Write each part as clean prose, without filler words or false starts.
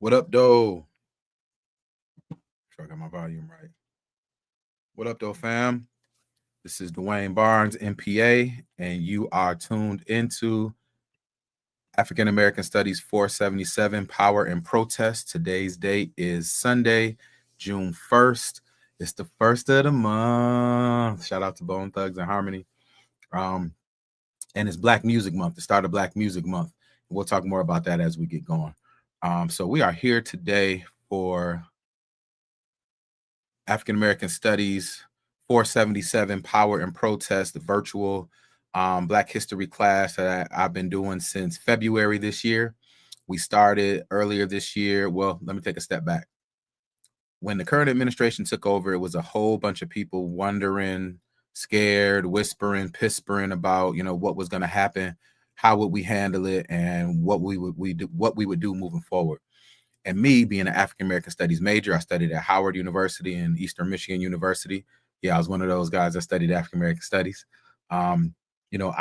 What up, though? Sure I got my volume right. What up, though, fam? This is Dwayne Barnes, MPA, and you are tuned into African American Studies 477 Power and Protest. Today's date is Sunday, June 1st. It's the first of the month. Shout out to Bone Thugs and Harmony. And it's Black Music Month, the start of Black Music Month. We'll talk more about that as we get going. So we are here today for African American Studies 477 Power and Protest, the virtual Black History class that I've been doing since February this year. We started earlier this year. Well, let me take a step back. When the current administration took over, it was a whole bunch of people wondering, scared, whispering, pispering about, what was going to happen, how would we handle it, and what we would do moving forward. And me being an African American Studies major, I studied at Howard University and Eastern Michigan University. Yeah, I was one of those guys that studied African American Studies. I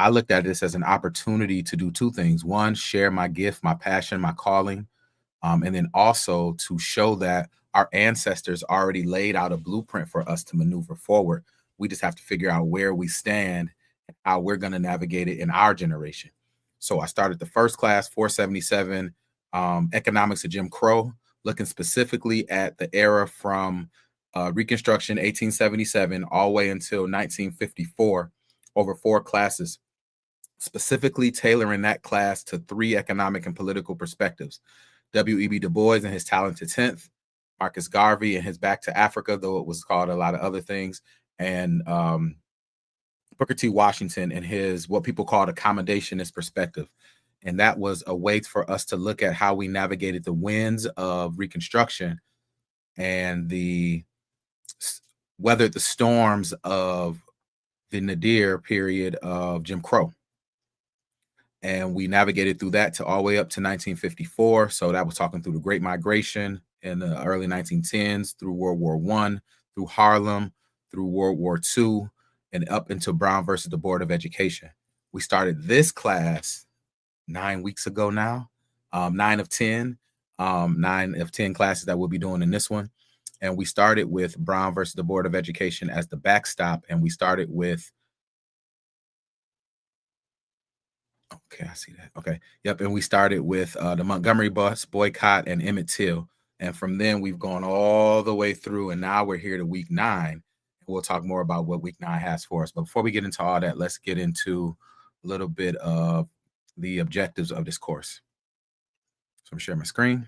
looked at this as an opportunity to do two things. One, share my gift, my passion, my calling, and then also to show that our ancestors already laid out a blueprint for us to maneuver forward. We just have to figure out where we stand and how we're going to navigate it in our generation. So I started the first class, 477, Economics of Jim Crow, looking specifically at the era from Reconstruction 1877 all the way until 1954 over 4 classes, specifically tailoring that class to 3 economic and political perspectives. W.E.B. Du Bois and his Talented Tenth, Marcus Garvey and his Back to Africa, though it was called a lot of other things, and Booker T. Washington and his what people called accommodationist perspective. And that was a way for us to look at how we navigated the winds of Reconstruction and weathered the storms of the nadir period of Jim Crow. And we navigated through that to all the way up to 1954. So that was talking through the Great Migration in the early 1910s, through World War I, through Harlem, through World War II, and up into Brown versus the Board of Education. We started this class 9 weeks ago now, 9 of 10 classes that we'll be doing in this one. And we started with Brown versus the Board of Education as the backstop. And we started with, okay, I see that. Okay. Yep. And we started with the Montgomery bus boycott and Emmett Till. And from then we've gone all the way through. And now we're here to week 9. And we'll talk more about what week 9 has for us. But before we get into all that, let's get into a little bit of the objectives of this course. So I'm sharing my screen.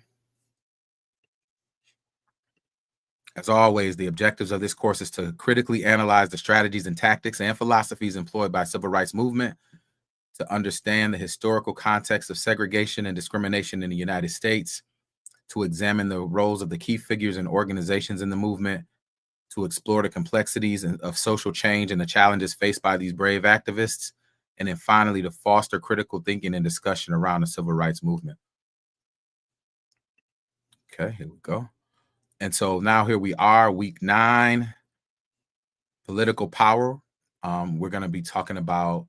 As always, the objectives of this course is to critically analyze the strategies and tactics and philosophies employed by civil rights movement, to understand the historical context of segregation and discrimination in the United States, to examine the roles of the key figures and organizations in the movement, to explore the complexities of social change and the challenges faced by these brave activists, and then finally, to foster critical thinking and discussion around the civil rights movement. Okay, here we go. And so now here we are, week 9, political power. We're going to be talking about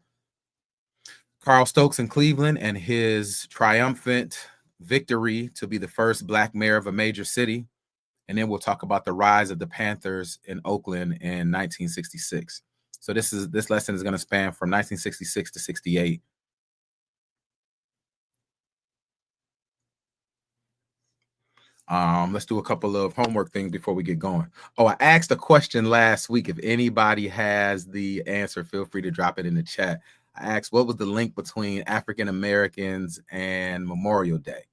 Carl Stokes in Cleveland and his triumphant victory to be the first Black mayor of a major city. And then we'll talk about the rise of the Panthers in Oakland in 1966. So this lesson is going to span from 1966 to 68. Let's do a couple of homework things before we get going. Oh, I asked a question last week. If anybody has the answer, feel free to drop it in the chat. I asked, what was the link between African Americans and Memorial Day?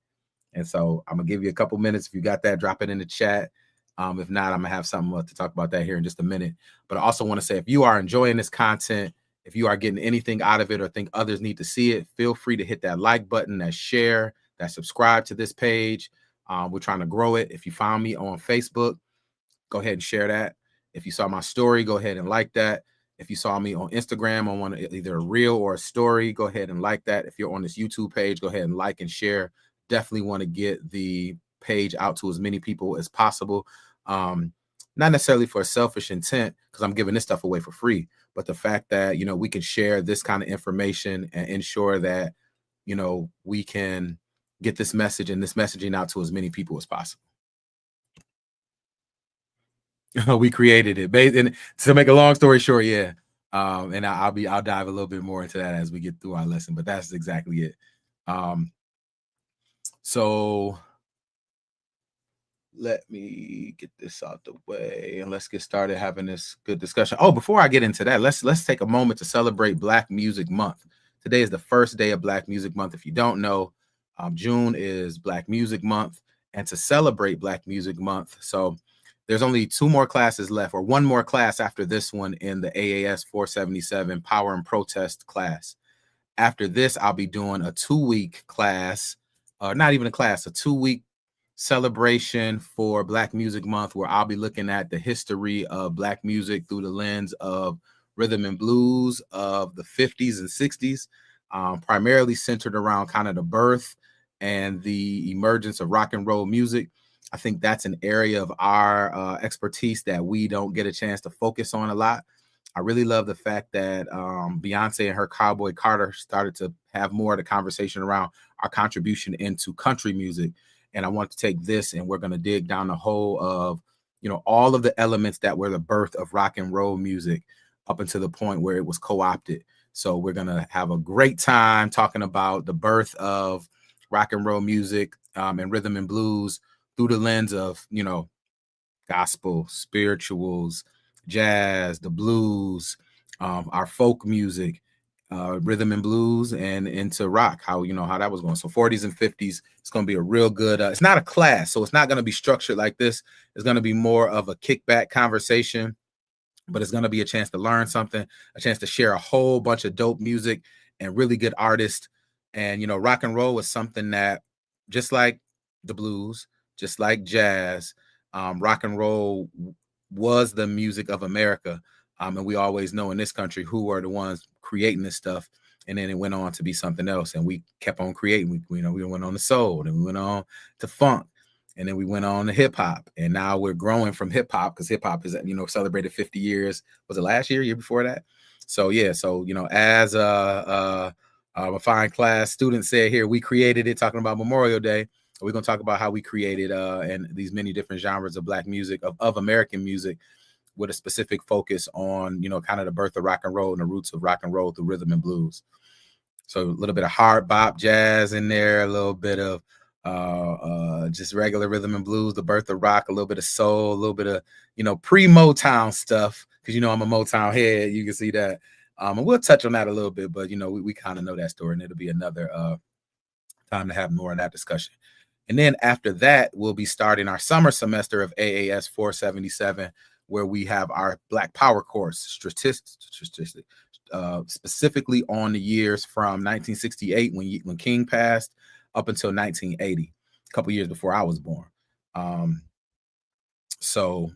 And so I'm going to give you a couple minutes. If you got that, drop it in the chat. If not, I'm going to have something to talk about that here in just a minute. But I also want to say, if you are enjoying this content, if you are getting anything out of it or think others need to see it, feel free to hit that like button, that share, that subscribe to this page. We're trying to grow it. If you found me on Facebook, go ahead and share that. If you saw my story, go ahead and like that. If you saw me on Instagram on either a reel or a story, go ahead and like that. If you're on this YouTube page, go ahead and like and share. Definitely want to get the page out to as many people as possible. Not necessarily for a selfish intent, because I'm giving this stuff away for free, but the fact that, we can share this kind of information and ensure that, we can get this message and this messaging out to as many people as possible. We created it. And to make a long story short, yeah. And I'll dive a little bit more into that as we get through our lesson, but that's exactly it. So let me get this out the way and let's get started having this good discussion. Oh, before I get into that, let's take a moment to celebrate Black Music Month. Today is the first day of Black Music Month. If you don't know, June is Black Music Month, and to celebrate Black Music Month, so there's only 2 more classes left, or 1 more class after this one in the AAS 477 Power and Protest class. After this, I'll be doing a 2-week class, not even a class, a 2-week celebration for Black Music Month, where I'll be looking at the history of Black music through the lens of rhythm and blues of the 50s and 60s, primarily centered around kind of the birth and the emergence of rock and roll music. I think that's an area of our expertise that we don't get a chance to focus on a lot. I really love the fact that Beyonce and her Cowboy Carter started to have more of the conversation around our contribution into country music. And I want to take this and we're going to dig down the hole of, all of the elements that were the birth of rock and roll music up until the point where it was co-opted. So we're going to have a great time talking about the birth of rock and roll music and rhythm and blues through the lens of, gospel, spirituals, jazz, the blues, our folk music, rhythm and blues, and into rock, how that was going. So 40s and 50s, it's going to be a real good, it's not a class, so it's not going to be structured like this. It's going to be more of a kickback conversation, but it's going to be a chance to learn something, a chance to share a whole bunch of dope music and really good artists. And, rock and roll was something that, just like the blues, just like jazz, rock and roll was the music of America. And we always know in this country who are the ones creating this stuff. And then it went on to be something else. And we kept on creating. We went on to soul, and we went on to funk. And then we went on to hip hop, and now we're growing from hip hop because hip hop is, celebrated 50 years. Was it last year before that? So yeah, so as a fine class student said here, we created it, talking about Memorial Day. We're gonna talk about how we created and these many different genres of Black music, of American music, with a specific focus on kind of the birth of rock and roll and the roots of rock and roll through rhythm and blues. So a little bit of hard bop jazz in there, a little bit of just regular rhythm and blues, the birth of rock, a little bit of soul, a little bit of pre-Motown stuff, because I'm a Motown head. You can see that, and we'll touch on that a little bit, but we kind of know that story, and it'll be another time to have more of that discussion. And then after that, we'll be starting our summer semester of AAS 477, where we have our Black Power course, specifically on the years from 1968 when King passed up until 1980, a couple years before I was born. So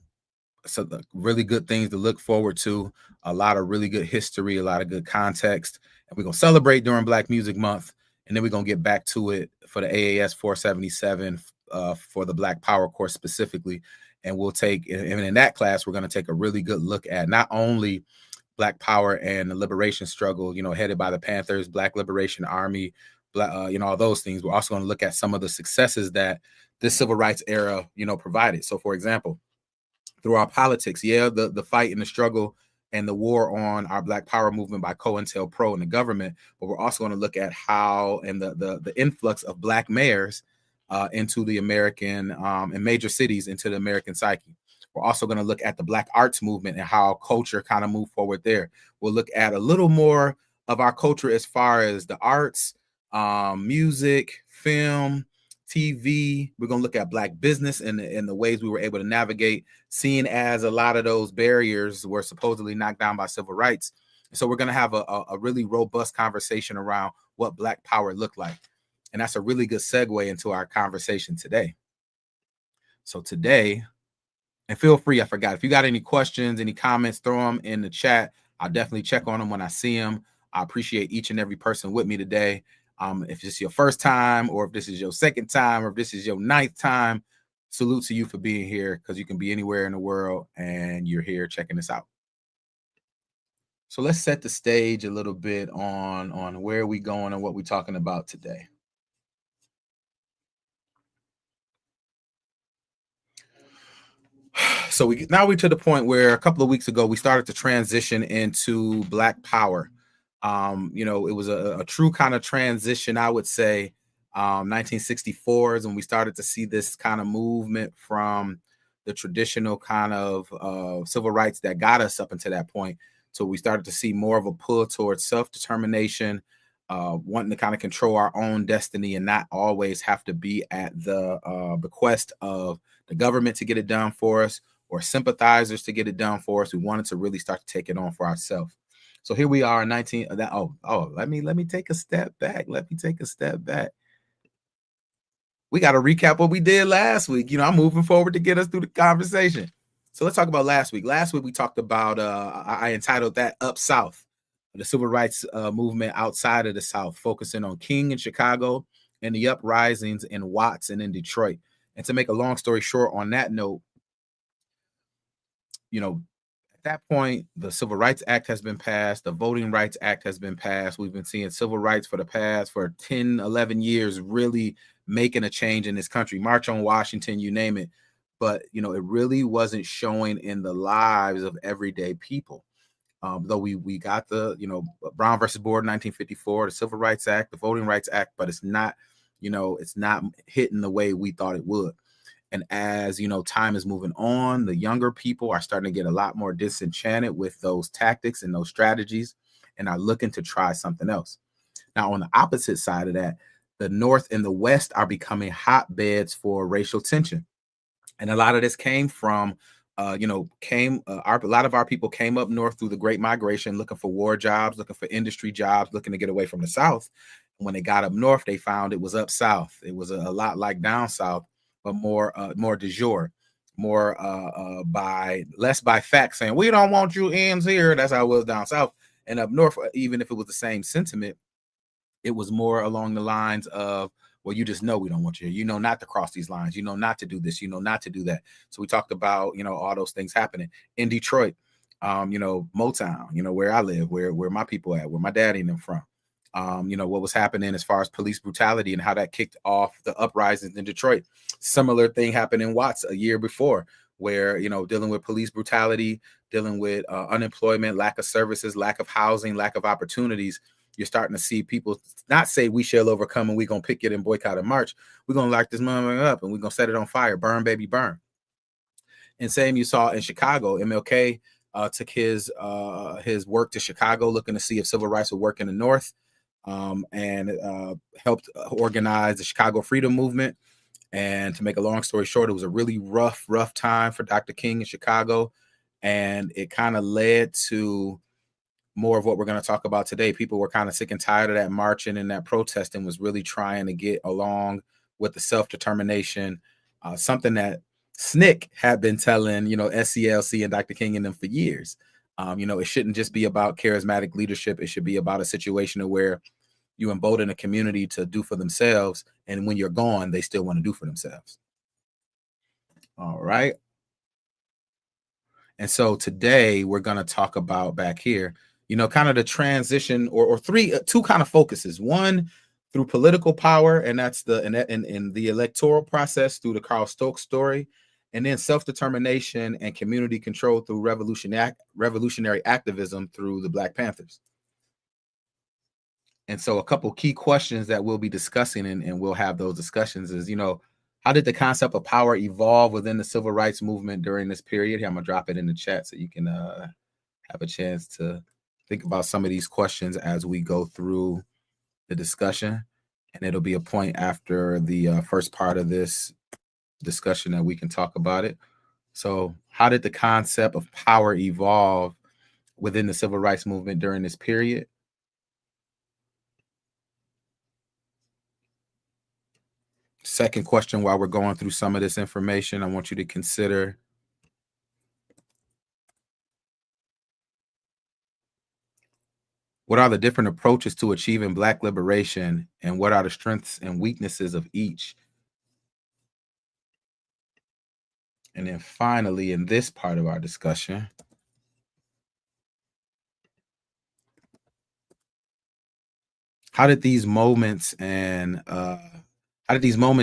the really good things to look forward to, a lot of really good history, a lot of good context, and we're gonna celebrate during Black Music Month, and then we're gonna get back to it for the AAS 477 for the Black Power course specifically. And we'll take, and in that class, we're gonna take a really good look at not only Black Power and the liberation struggle, headed by the Panthers, Black Liberation Army, all those things. We're also going to look at some of the successes that this civil rights era, provided. So, for example, through our politics, the fight and the struggle and the war on our Black Power movement by COINTELPRO and the government, but we're also going to look at how and the influx of Black mayors into the American and major cities into the American psyche. We're also going to look at the Black arts movement and how culture kind of moved forward there. We'll look at a little more of our culture as far as the arts, music, film, TV. We're going to look at Black business and the ways we were able to navigate, seeing as a lot of those barriers were supposedly knocked down by civil rights. So we're going to have a really robust conversation around what Black power looked like. And that's a really good segue into our conversation today. So today, and feel free, I forgot, if you got any questions, any comments, throw them in the chat. I'll definitely check on them when I see them. I appreciate each and every person with me today. If it's your first time, or if this is your second time, or if this is your 9th time, salute to you for being here, because you can be anywhere in the world and you're here checking this out. So let's set the stage a little bit on where we going and what we're talking about today. So we're to the point where a couple of weeks ago we started to transition into Black Power. It was a true kind of transition, I would say. 1964s, when we started to see this kind of movement from the traditional kind of civil rights that got us up until that point. So we started to see more of a pull towards self-determination, wanting to kind of control our own destiny and not always have to be at the bequest of the government to get it done for us or sympathizers to get it done for us. We wanted to really start to take it on for ourselves. So here we are in 19 let me take a step back. Let me take a step back. We got to recap what we did last week. I'm moving forward to get us through the conversation. So let's talk about last week. Last week we talked about I entitled that Up South, the civil rights movement outside of the South, focusing on King in Chicago and the uprisings in Watts and in Detroit. And to make a long story short on that note, at that point, the Civil Rights Act has been passed. The Voting Rights Act has been passed. We've been seeing civil rights for 10, 11 years, really making a change in this country. March on Washington, you name it. But, it really wasn't showing in the lives of everyday people. Though we got the, Brown versus Board 1954, the Civil Rights Act, the Voting Rights Act, but it's not hitting the way we thought it would. And as time is moving on, the younger people are starting to get a lot more disenchanted with those tactics and those strategies and are looking to try something else. Now, on the opposite side of that, the North and the West are becoming hotbeds for racial tension. And a lot of this came from, a lot of our people came up north through the Great Migration, looking for war jobs, looking for industry jobs, looking to get away from the South. When they got up north, they found it was up South. It was a lot like down South, but more de jure, more less by fact, saying we don't want you ends here. That's how it was down South. And up north, even if it was the same sentiment, it was more along the lines of, well, you just know we don't want you. You know not to cross these lines. You know not to do this. You know not to do that. So we talked about, all those things happening in Detroit, Motown, where I live, where my people at, where my daddy and them from. What was happening as far as police brutality and how that kicked off the uprisings in Detroit. Similar thing happened in Watts a year before, where, dealing with police brutality, dealing with unemployment, lack of services, lack of housing, lack of opportunities. You're starting to see people not say we shall overcome and we're going to picket and boycott and march. We're going to lock this motherfucker up and we're going to set it on fire. Burn, baby, burn. And same you saw in Chicago. MLK took his work to Chicago, looking to see if civil rights would work in the North. And helped organize the Chicago Freedom Movement. And to make a long story short, it was a really rough time for Dr. King in Chicago. And it kind of led to more of what we're going to talk about today. People were kind of sick and tired of that marching and that protesting, was really trying to get along with the self-determination, something that SNCC had been telling, SCLC and Dr. King and them for years. It shouldn't just be about charismatic leadership. It should be about a situation where you embolden a community to do for themselves. And when you're gone, they still want to do for themselves. All right. And so today we're going to talk about back here, kind of the transition or two kind of focuses. One, through political power, and that's in the electoral process through the Carl Stokes story, and then self-determination and community control through revolutionary activism through the Black Panthers. And so a couple key questions that we'll be discussing and we'll have those discussions is, how did the concept of power evolve within the civil rights movement during this period? Here, I'm going to drop it in the chat so you can have a chance to think about some of these questions as we go through the discussion. And it'll be a point after the first part of this discussion that we can talk about it. So how did the concept of power evolve within the civil rights movement during this period? Second question, while we're going through some of this information, I want you to consider what are the different approaches to achieving Black liberation and what are the strengths and weaknesses of each? And then finally, in this part of our discussion, how did these moments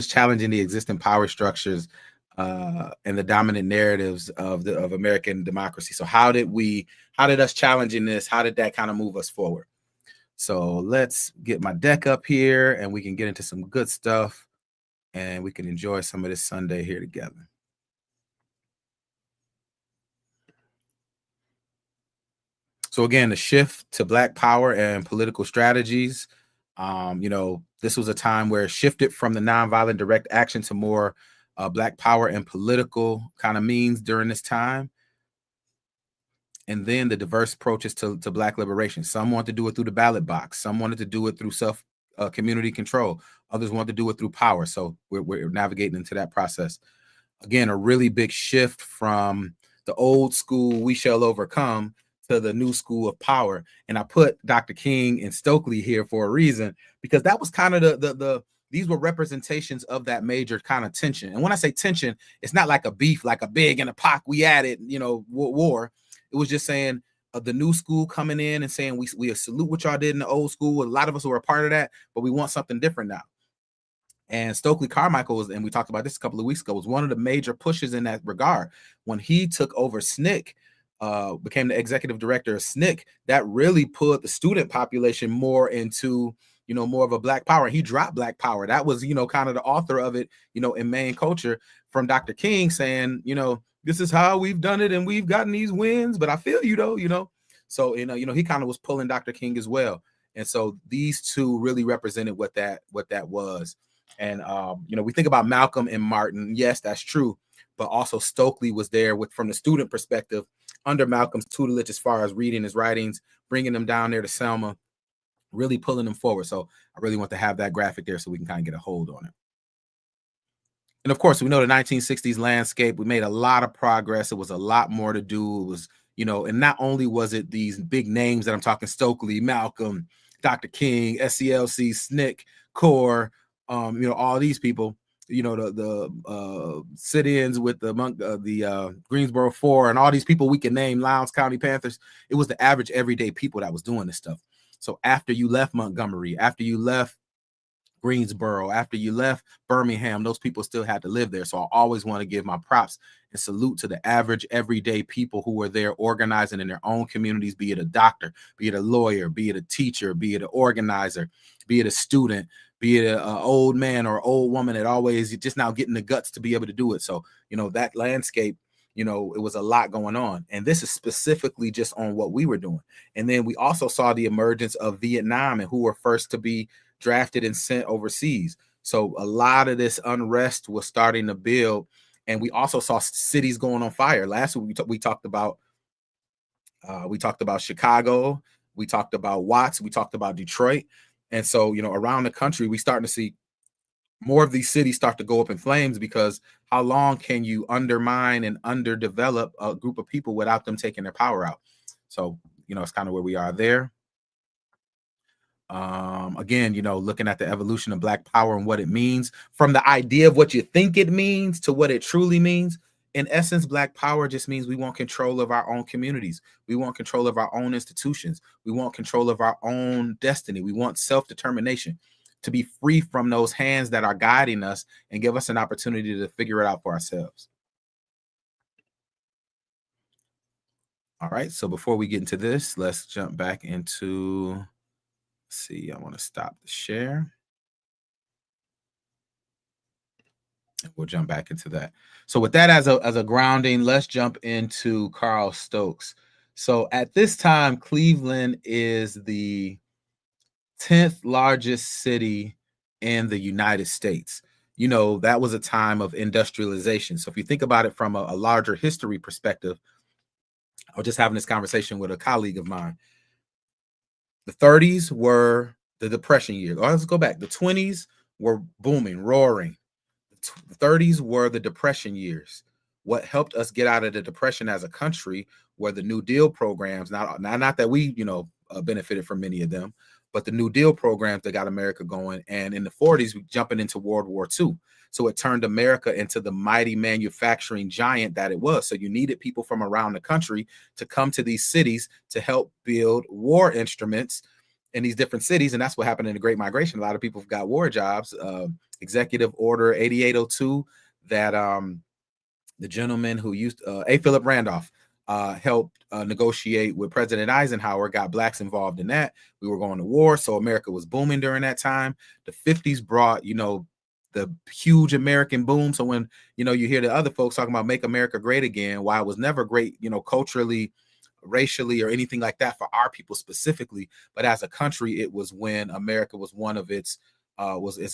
challenging the existing power structures and the dominant narratives of American democracy. So how did us challenging this, how did that kind of move us forward? So let's get my deck up here and we can get into some good stuff and we can enjoy some of this Sunday here together. So again, the shift to Black power and political strategies. This was a time where it shifted from the nonviolent direct action to more Black power and political kind of means during this time. And then the diverse approaches to Black liberation. Some wanted to do it through the ballot box. Some wanted to do it through community control. Others wanted to do it through power. So we're navigating into that process. Again, a really big shift from the old school, we shall overcome, to the new school of power. And I put Dr. King and Stokely here for a reason, because that was kind of these were representations of that major kind of tension. And when I say tension, it's not like a beef, like a big and a Pac, we at it, war. It was just saying the new school coming in and saying, we salute what y'all did in the old school. A lot of us were a part of that, but we want something different now. And Stokely Carmichael and we talked about this a couple of weeks ago, was one of the major pushes in that regard. When he took over SNCC, became the executive director of SNCC, that really put the student population more into, more of a Black power. He dropped Black power. That was, kind of the author of it, in main culture, from Dr. King saying, this is how we've done it and we've gotten these wins, but I feel you though, So, he kind of was pulling Dr. King as well. And so these two really represented what that was. And, we think about Malcolm and Martin. Yes, that's true. But also Stokely was there from the student perspective under Malcolm's tutelage as far as reading his writings, bringing them down there to Selma, really pulling them forward. So I really want to have that graphic there so we can kind of get a hold on it. And of course, we know the 1960s landscape. We made a lot of progress. It was a lot more to do. It was, and not only was it these big names that I'm talking, Stokely, Malcolm, Dr. King, SCLC, SNCC, CORE, all these people, the sit-ins with the Greensboro Four and all these people we can name, Lowndes County Panthers. It was the average everyday people that was doing this stuff. So after you left Montgomery, after you left Greensboro, after you left Birmingham, those people still had to live there. So I always want to give my props and salute to the average everyday people who were there organizing in their own communities, be it a doctor, be it a lawyer, be it a teacher, be it an organizer, be it a student, be it an old man or old woman that always just now getting the guts to be able to do it. So, that landscape, it was a lot going on. And this is specifically just on what we were doing. And then we also saw the emergence of Vietnam and who were first to be drafted and sent overseas. So a lot of this unrest was starting to build. And we also saw cities going on fire. Last week we talked about Chicago, we talked about Watts, we talked about Detroit. And so, around the country, we starting to see more of these cities start to go up in flames, because how long can you undermine and underdevelop a group of people without them taking their power out? So, it's kind of where we are there. Again, looking at the evolution of Black power and what it means, from the idea of what you think it means to what it truly means. In essence, Black power just means we want control of our own communities. We want control of our own institutions. We want control of our own destiny. We want self-determination, to be free from those hands that are guiding us and give us an opportunity to figure it out for ourselves. All right, so before we get into this, let's jump back into, see, I want to stop the share. We'll jump back into that. So with that as a grounding, let's jump into Carl Stokes. So at this time, Cleveland is the 10th largest city in the United States. That was a time of industrialization. So if you think about it from a larger history perspective, I was just having this conversation with a colleague of mine. The 30s were the Depression years. Let's go back. The 20s were booming, roaring. The 30s were the Depression years. What helped us get out of the Depression as a country were the New Deal programs. Not that we, benefited from many of them, but the New Deal programs that got America going. And in the 40s, we jumping into World War II. So it turned America into the mighty manufacturing giant that it was. So you needed people from around the country to come to these cities to help build war instruments in these different cities. And that's what happened in the Great Migration. A lot of people got war jobs. Executive Order 8802 that the gentleman who used A. Philip Randolph helped negotiate with President Eisenhower, got blacks involved in that. We were going to war, so America was booming during that time. The 50s brought, the huge American boom. So when, you hear the other folks talking about make America great again, while it was never great, culturally, racially, or anything like that for our people specifically, but as a country, it was when America was one of its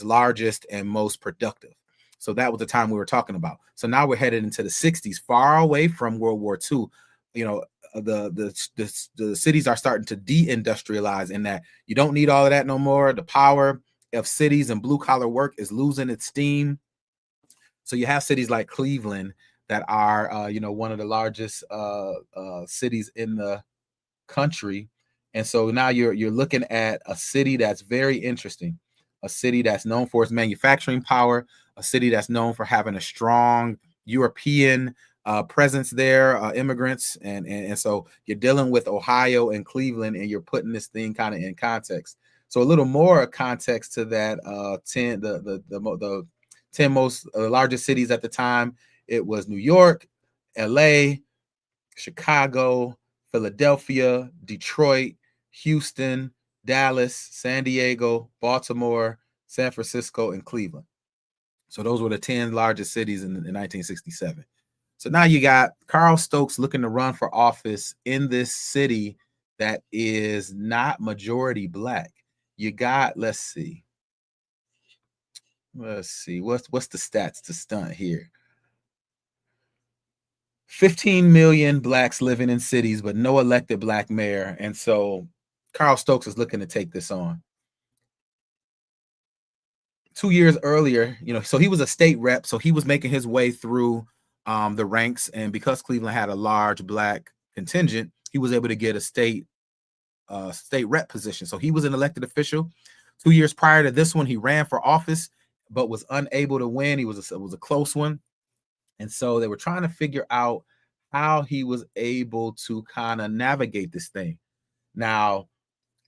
largest and most productive. So that was the time we were talking about. So now we're headed into the 60s, far away from World War II. The cities are starting to deindustrialize in that you don't need all of that no more. The power of cities and blue collar work is losing its steam. So you have cities like Cleveland that are, one of the largest cities in the country. And so now you're looking at a city that's very interesting, a city that's known for its manufacturing power, a city that's known for having a strong European presence there, immigrants. And so you're dealing with Ohio and Cleveland, and you're putting this thing kind of in context. So a little more context to that, 10 most largest cities at the time, it was New York, LA, Chicago, Philadelphia, Detroit, Houston, Dallas, San Diego, Baltimore, San Francisco, and Cleveland. So those were the 10 largest cities in 1967. So now you got Carl Stokes looking to run for office in this city that is not majority black. You got, let's see, what's the stats to stunt here? 15 million blacks living in cities, but no elected black mayor. And so Carl Stokes is looking to take this on. 2 years earlier, so he was a state rep, so he was making his way through the ranks. And because Cleveland had a large black contingent, he was able to get a state rep position. So he was an elected official. 2 years prior to this one, he ran for office, but was unable to win. It was a close one. And so they were trying to figure out how he was able to kind of navigate this thing. Now,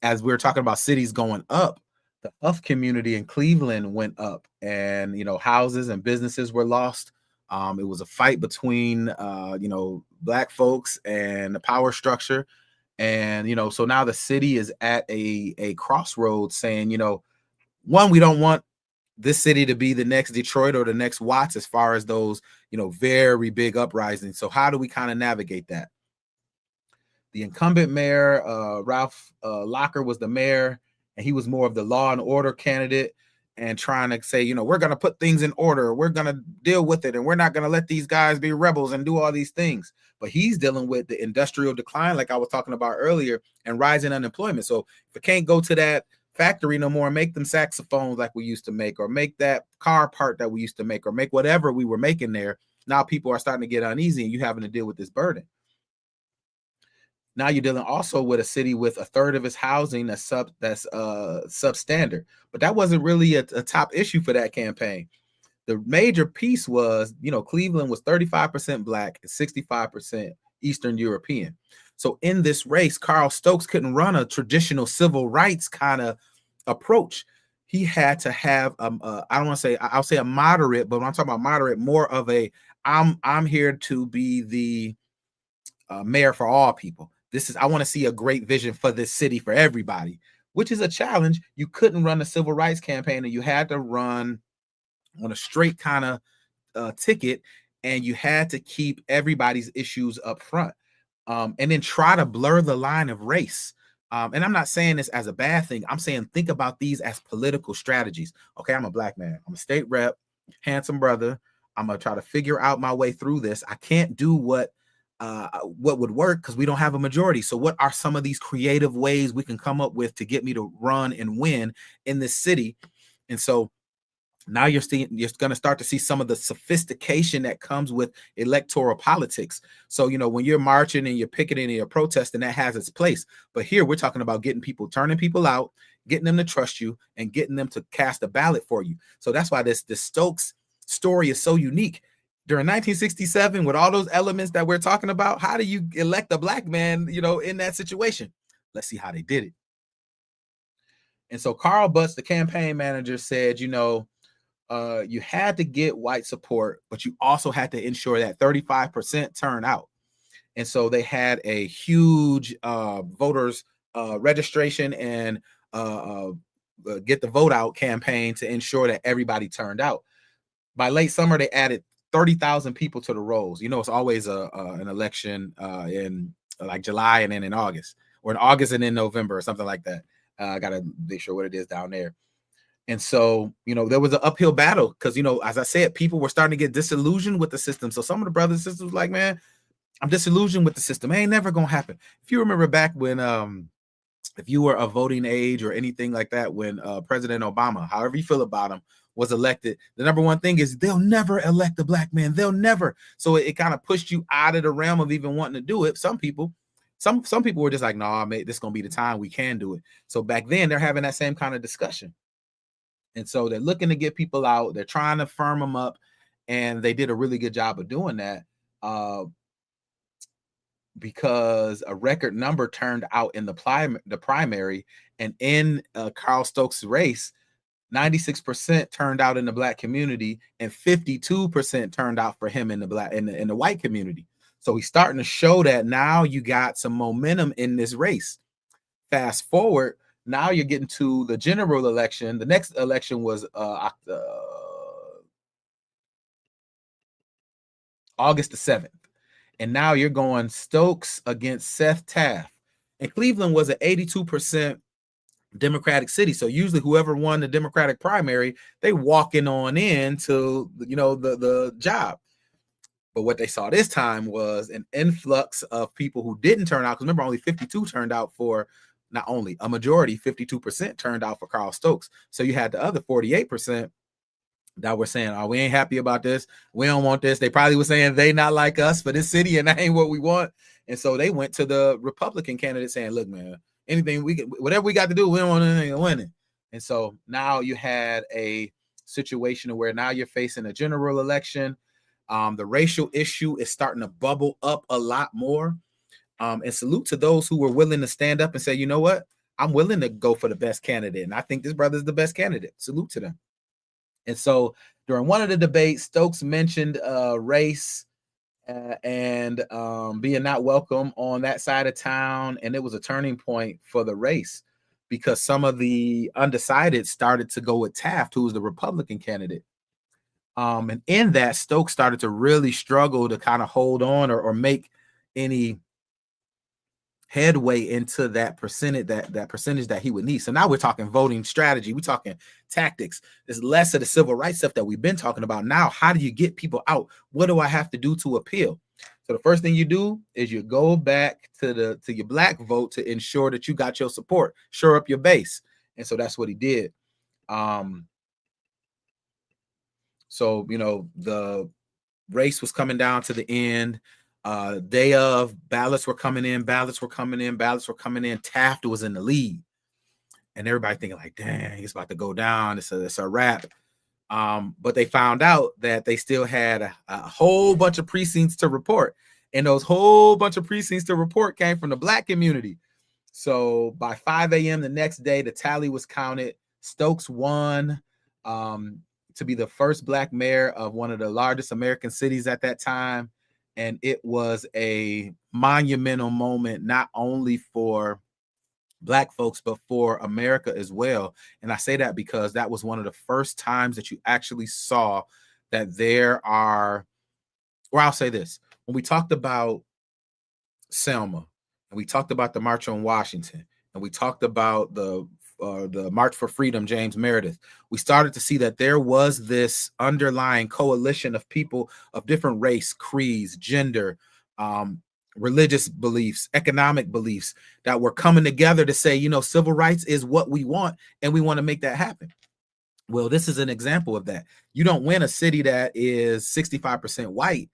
as we were talking about cities going up, the Huff community in Cleveland went up, and houses and businesses were lost. It was a fight between black folks and the power structure. And so now the city is at a crossroads saying, one, we don't want this city to be the next Detroit or the next Watts as far as those, very big uprisings. So how do we kind of navigate that? The incumbent mayor, Ralph Locker, was the mayor, and he was more of the law and order candidate and trying to say, we're going to put things in order. We're going to deal with it, and we're not going to let these guys be rebels and do all these things. But he's dealing with the industrial decline, like I was talking about earlier, and rising unemployment. So if it can't go to that factory no more and make them saxophones like we used to make, or make that car part that we used to make, or make whatever we were making there, now people are starting to get uneasy, and you having to deal with this burden. Now you're dealing also with a city with a third of its housing that's substandard. But that wasn't really a top issue for that campaign. The major piece was, Cleveland was 35% black and 65% Eastern European. So in this race, Carl Stokes couldn't run a traditional civil rights kind of approach. He had to have, I don't want to say, I'll say a moderate, but when I'm talking about moderate, more of a, I'm here to be the mayor for all people. I want to see a great vision for this city for everybody, which is a challenge. You couldn't run a civil rights campaign, and you had to run on a straight kind of ticket, and you had to keep everybody's issues up front, and then try to blur the line of race. And I'm not saying this as a bad thing. I'm saying think about these as political strategies. Okay, I'm a black man. I'm a state rep, handsome brother. I'm going to try to figure out my way through this. I can't do what would work because we don't have a majority. So what are some of these creative ways we can come up with to get me to run and win in this city? And so now you're going to start to see some of the sophistication that comes with electoral politics. So, when you're marching and you're picketing and you're protesting, that has its place. But here we're talking about turning people out, getting them to trust you, and getting them to cast a ballot for you. So that's why this Stokes story is so unique. During 1967, with all those elements that we're talking about, how do you elect a black man, in that situation? Let's see how they did it. And so Carl Butts, the campaign manager, said, you had to get white support, but you also had to ensure that 35% turn out. And so they had a huge voters registration and get the vote out campaign to ensure that everybody turned out. By late summer, they added 30,000 people to the rolls. You know, it's always an election in like July and then in August, or in August and in November or something like that. I got to make sure what it is down there. And so, you know, there was an uphill battle because, you know, as I said, people were starting to get disillusioned with the system. So some of the brothers and sisters were like, man, I'm disillusioned with the system. It ain't never gonna happen. If you remember back when if you were of voting age or anything like that, when President Obama, however you feel about him, was elected, the number one thing is they'll never elect a black man. They'll never. So it kind of pushed you out of the realm of even wanting to do it. Some people were just like, nah, mate, this is gonna be the time we can do it. So back then they're having that same kind of discussion. And so they're looking to get people out, they're trying to firm them up, and they did a really good job of doing that. Because a record number turned out in the primary, and in Carl Stokes' race, 96% turned out in the black community, and 52% turned out for him in the white community. So he's starting to show that now you got some momentum in this race. Fast forward, now you're getting to the general election. The next election was August the 7th. And now you're going Stokes against Seth Taft. And Cleveland was an 82% Democratic city. So usually whoever won the Democratic primary, they walking on into, you know, the job. But what they saw this time was an influx of people who didn't turn out. Because remember, only 52 turned out for, not only a majority, 52% turned out for Carl Stokes. So you had the other 48% that were saying, oh, we ain't happy about this. We don't want this. They probably were saying they not like us for this city and that ain't what we want. And so they went to the Republican candidate saying, look, man, anything we can, whatever we got to do, we don't want anything winning. And so now you had a situation where now you're facing a general election. The racial issue is starting to bubble up a lot more. And salute to those who were willing to stand up and say, you know what, I'm willing to go for the best candidate. And I think this brother is the best candidate. Salute to them. And so during one of the debates, Stokes mentioned race and being not welcome on that side of town. And it was a turning point for the race because some of the undecided started to go with Taft, who was the Republican candidate. And in that, Stokes started to really struggle to kind of hold on or make any headway into that percentage that he would need. So now we're talking voting strategy, we're talking tactics. There's less of the civil rights stuff that we've been talking about. Now, how do you get people out? What do I have to do to appeal? So the first thing you do is you go back to your black vote to ensure that you got your support, shore up your base. And so that's what he did. So, you know, the race was coming down to the end. Day of, ballots were coming in. Taft was in the lead. And everybody thinking like, dang, it's about to go down. It's a wrap. But they found out that they still had a whole bunch of precincts to report. And those whole bunch of precincts to report came from the black community. So by 5 a.m. the next day, the tally was counted. Stokes won to be the first black mayor of one of the largest American cities at that time. And it was a monumental moment, not only for black folks, but for America as well. And I say that because that was one of the first times that you actually saw that there are, or I'll say this, when we talked about Selma, and we talked about the March on Washington, and we talked about the March for Freedom, James Meredith, we started to see that there was this underlying coalition of people of different race, creeds, gender, religious beliefs, economic beliefs that were coming together to say, you know, civil rights is what we want, and we want to make that happen. Well, this is an example of that. You don't win a city that is 65% white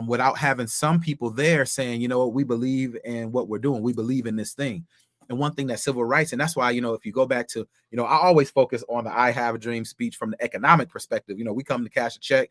without having some people there saying, you know what, we believe in what we're doing. We believe in this thing. And one thing that civil rights, and that's why, you know, if you go back to, you know, I always focus on the I Have a Dream speech from the economic perspective. You know, we come to cash a check,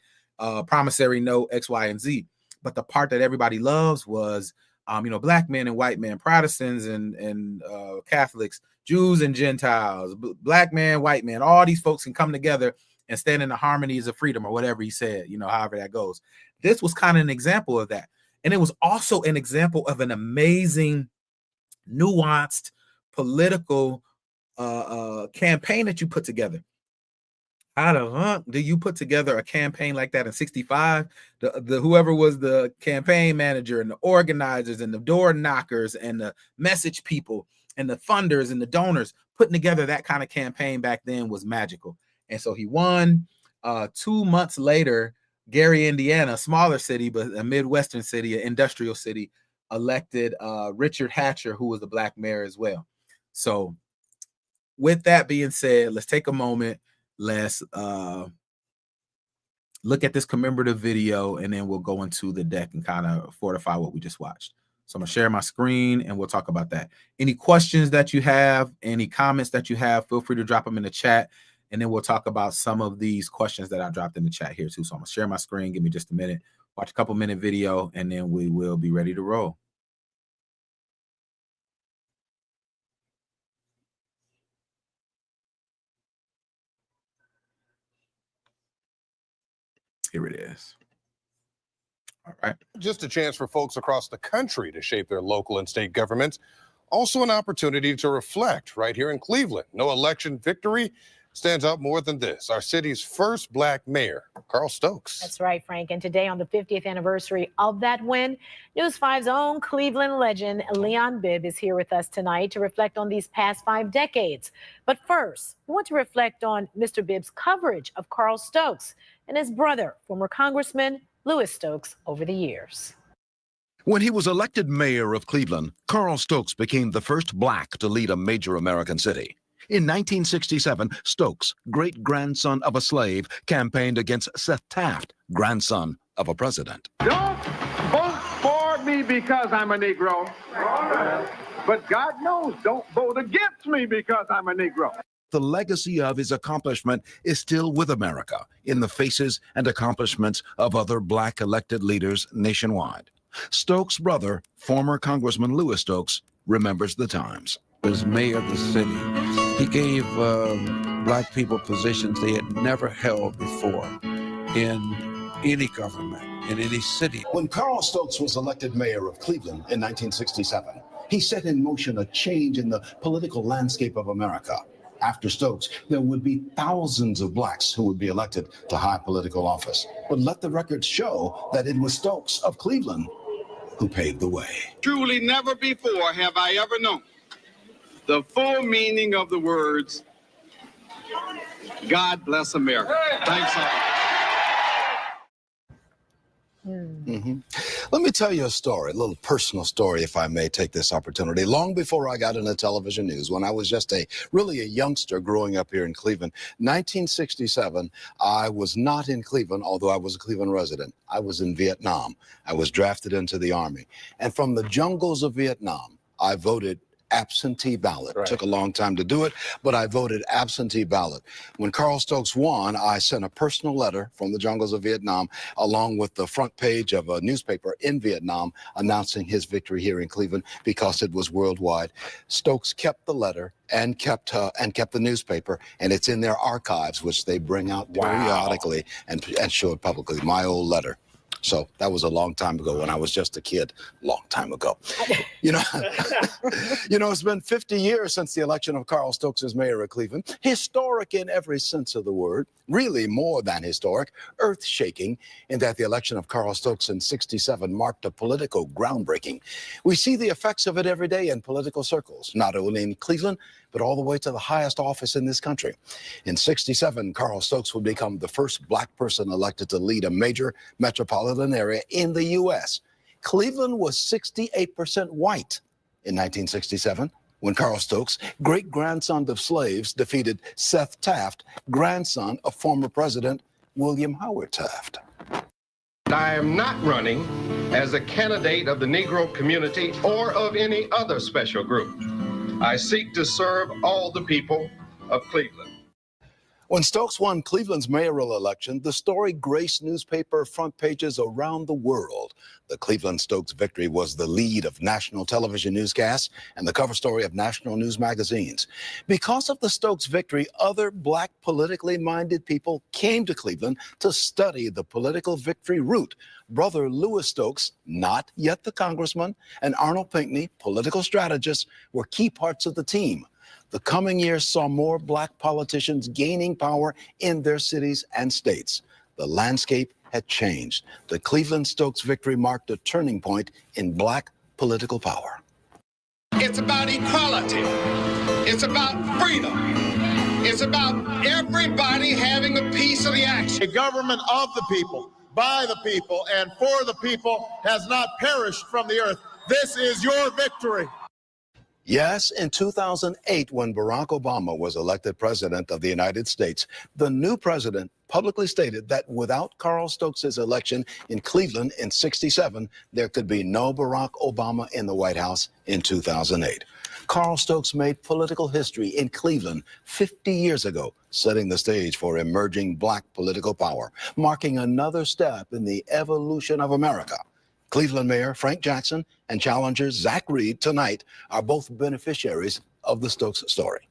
promissory note, X, Y, and Z. But the part that everybody loves was, you know, black men and white men, Protestants and Catholics, Jews and Gentiles, black man, white man, all these folks can come together and stand in the harmonies of freedom, or whatever he said, however that goes. This was kind of an example of that. And it was also an example of an amazing, nuanced political campaign that you put together. How the do you put together a campaign like that in 65? The whoever was the campaign manager and the organizers and the door knockers and the message people and the funders and the donors, putting together that kind of campaign back then was magical. And so he won. 2 months later, Gary, Indiana, a smaller city, but a Midwestern city, an industrial city, elected Richard Hatcher, who was the black mayor as well. So with that being said, let's take a moment. Let's look at this commemorative video, and then we'll go into the deck and kind of fortify what we just watched. So I'm going to share my screen, and we'll talk about that. Any questions that you have, any comments that you have, feel free to drop them in the chat, and then we'll talk about some of these questions that I dropped in the chat here too. So I'm going to share my screen. Give me just a minute. Watch a couple-minute video, and then we will be ready to roll. Here it is. All right. Just a chance for folks across the country to shape their local and state governments. Also an opportunity to reflect right here in Cleveland. No election victory stands out more than this. Our city's first black mayor, Carl Stokes. That's right, Frank. And today, on the 50th anniversary of that win, News 5's own Cleveland legend, Leon Bibb, is here with us tonight to reflect on these past 5 decades. But first, we want to reflect on Mr. Bibb's coverage of Carl Stokes and his brother, former Congressman Louis Stokes, over the years. When he was elected mayor of Cleveland, Carl Stokes became the first black to lead a major American city. In 1967, Stokes, great-grandson of a slave, campaigned against Seth Taft, grandson of a president. Don't vote for me because I'm a Negro. But God knows, don't vote against me because I'm a Negro. The legacy of his accomplishment is still with America in the faces and accomplishments of other black elected leaders nationwide. Stokes' brother, former Congressman Louis Stokes, remembers the times. As mayor of the city, he gave black people positions they had never held before in any government, in any city. When Carl Stokes was elected mayor of Cleveland in 1967, he set in motion a change in the political landscape of America. After Stokes, there would be thousands of blacks who would be elected to high political office. But let the records show that it was Stokes of Cleveland who paved the way. Truly never before have I ever known the full meaning of the words, God bless America. Thanks all. Let me tell you a story, a little personal story, if I may take this opportunity. Long before I got into television news, when I was just really a youngster growing up here in Cleveland, 1967, I was not in Cleveland, although I was a Cleveland resident. I was in Vietnam. I was drafted into the Army. And from the jungles of Vietnam, I voted absentee ballot. Right. Took a long time to do it, but I voted absentee ballot. When Carl Stokes won, I sent a personal letter from the jungles of Vietnam, along with the front page of a newspaper in Vietnam, announcing his victory here in Cleveland because it was worldwide. Stokes kept the letter and kept the newspaper, and it's in their archives, which they bring out periodically and show it publicly. My old letter. So that was a long time ago when I was just a kid, long time ago. It's been 50 years since the election of Carl Stokes as mayor of Cleveland. Historic in every sense of the word, really more than historic, earth-shaking in that the election of Carl Stokes in 67 marked a political groundbreaking. We see the effects of it every day in political circles, not only in Cleveland, but all the way to the highest office in this country. In 67, Carl Stokes would become the first black person elected to lead a major metropolitan area in the U.S. Cleveland was 68% white in 1967 when Carl Stokes, great-grandson of slaves, defeated Seth Taft, grandson of former President William Howard Taft. I am not running as a candidate of the Negro community or of any other special group. I seek to serve all the people of Cleveland. When Stokes won Cleveland's mayoral election, the story graced newspaper front pages around the world. The Cleveland Stokes victory was the lead of national television newscasts and the cover story of national news magazines. Because of the Stokes victory, other black politically minded people came to Cleveland to study the political victory route. Brother Lewis Stokes, not yet the congressman, and Arnold Pinckney, political strategists, were key parts of the team. The coming years saw more black politicians gaining power in their cities and states. The landscape had changed. The Cleveland Stokes victory marked a turning point in black political power. It's about equality. It's about freedom. It's about everybody having a piece of the action. A government of the people, by the people, and for the people has not perished from the earth. This is your victory. Yes, in 2008, when Barack Obama was elected president of the United States, the new president publicly stated that without Carl Stokes' election in Cleveland in '67, there could be no Barack Obama in the White House in 2008. Carl Stokes made political history in Cleveland 50 years ago, setting the stage for emerging black political power, marking another step in the evolution of America. Cleveland Mayor Frank Jackson and challenger Zach Reed tonight are both beneficiaries of the Stokes story.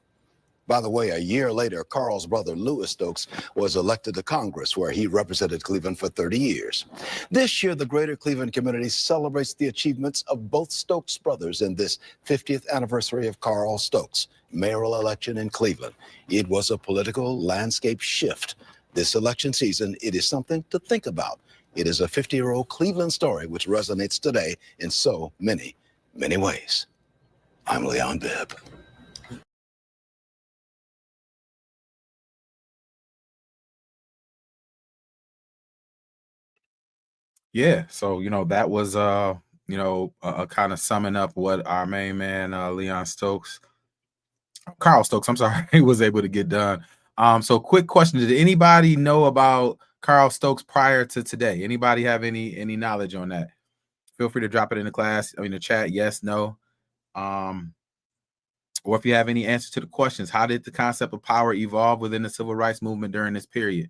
By the way, a year later, Carl's brother Lewis Stokes was elected to Congress, where he represented Cleveland for 30 years. This year, the greater Cleveland community celebrates the achievements of both Stokes brothers in this 50th anniversary of Carl Stokes' mayoral election in Cleveland. It was a political landscape shift. This election season, it is something to think about. It is a 50-year-old Cleveland story which resonates today in so many, many ways. I'm Leon Bibb. Yeah, so that was kind of summing up what our main man Carl Stokes, I'm sorry, he was able to get done. So quick question: did anybody know about Carl Stokes prior to today? Anybody have any knowledge on that? Feel free to drop it in the chat. Yes, no. Or if you have any answers to the questions, how did the concept of power evolve within the civil rights movement during this period?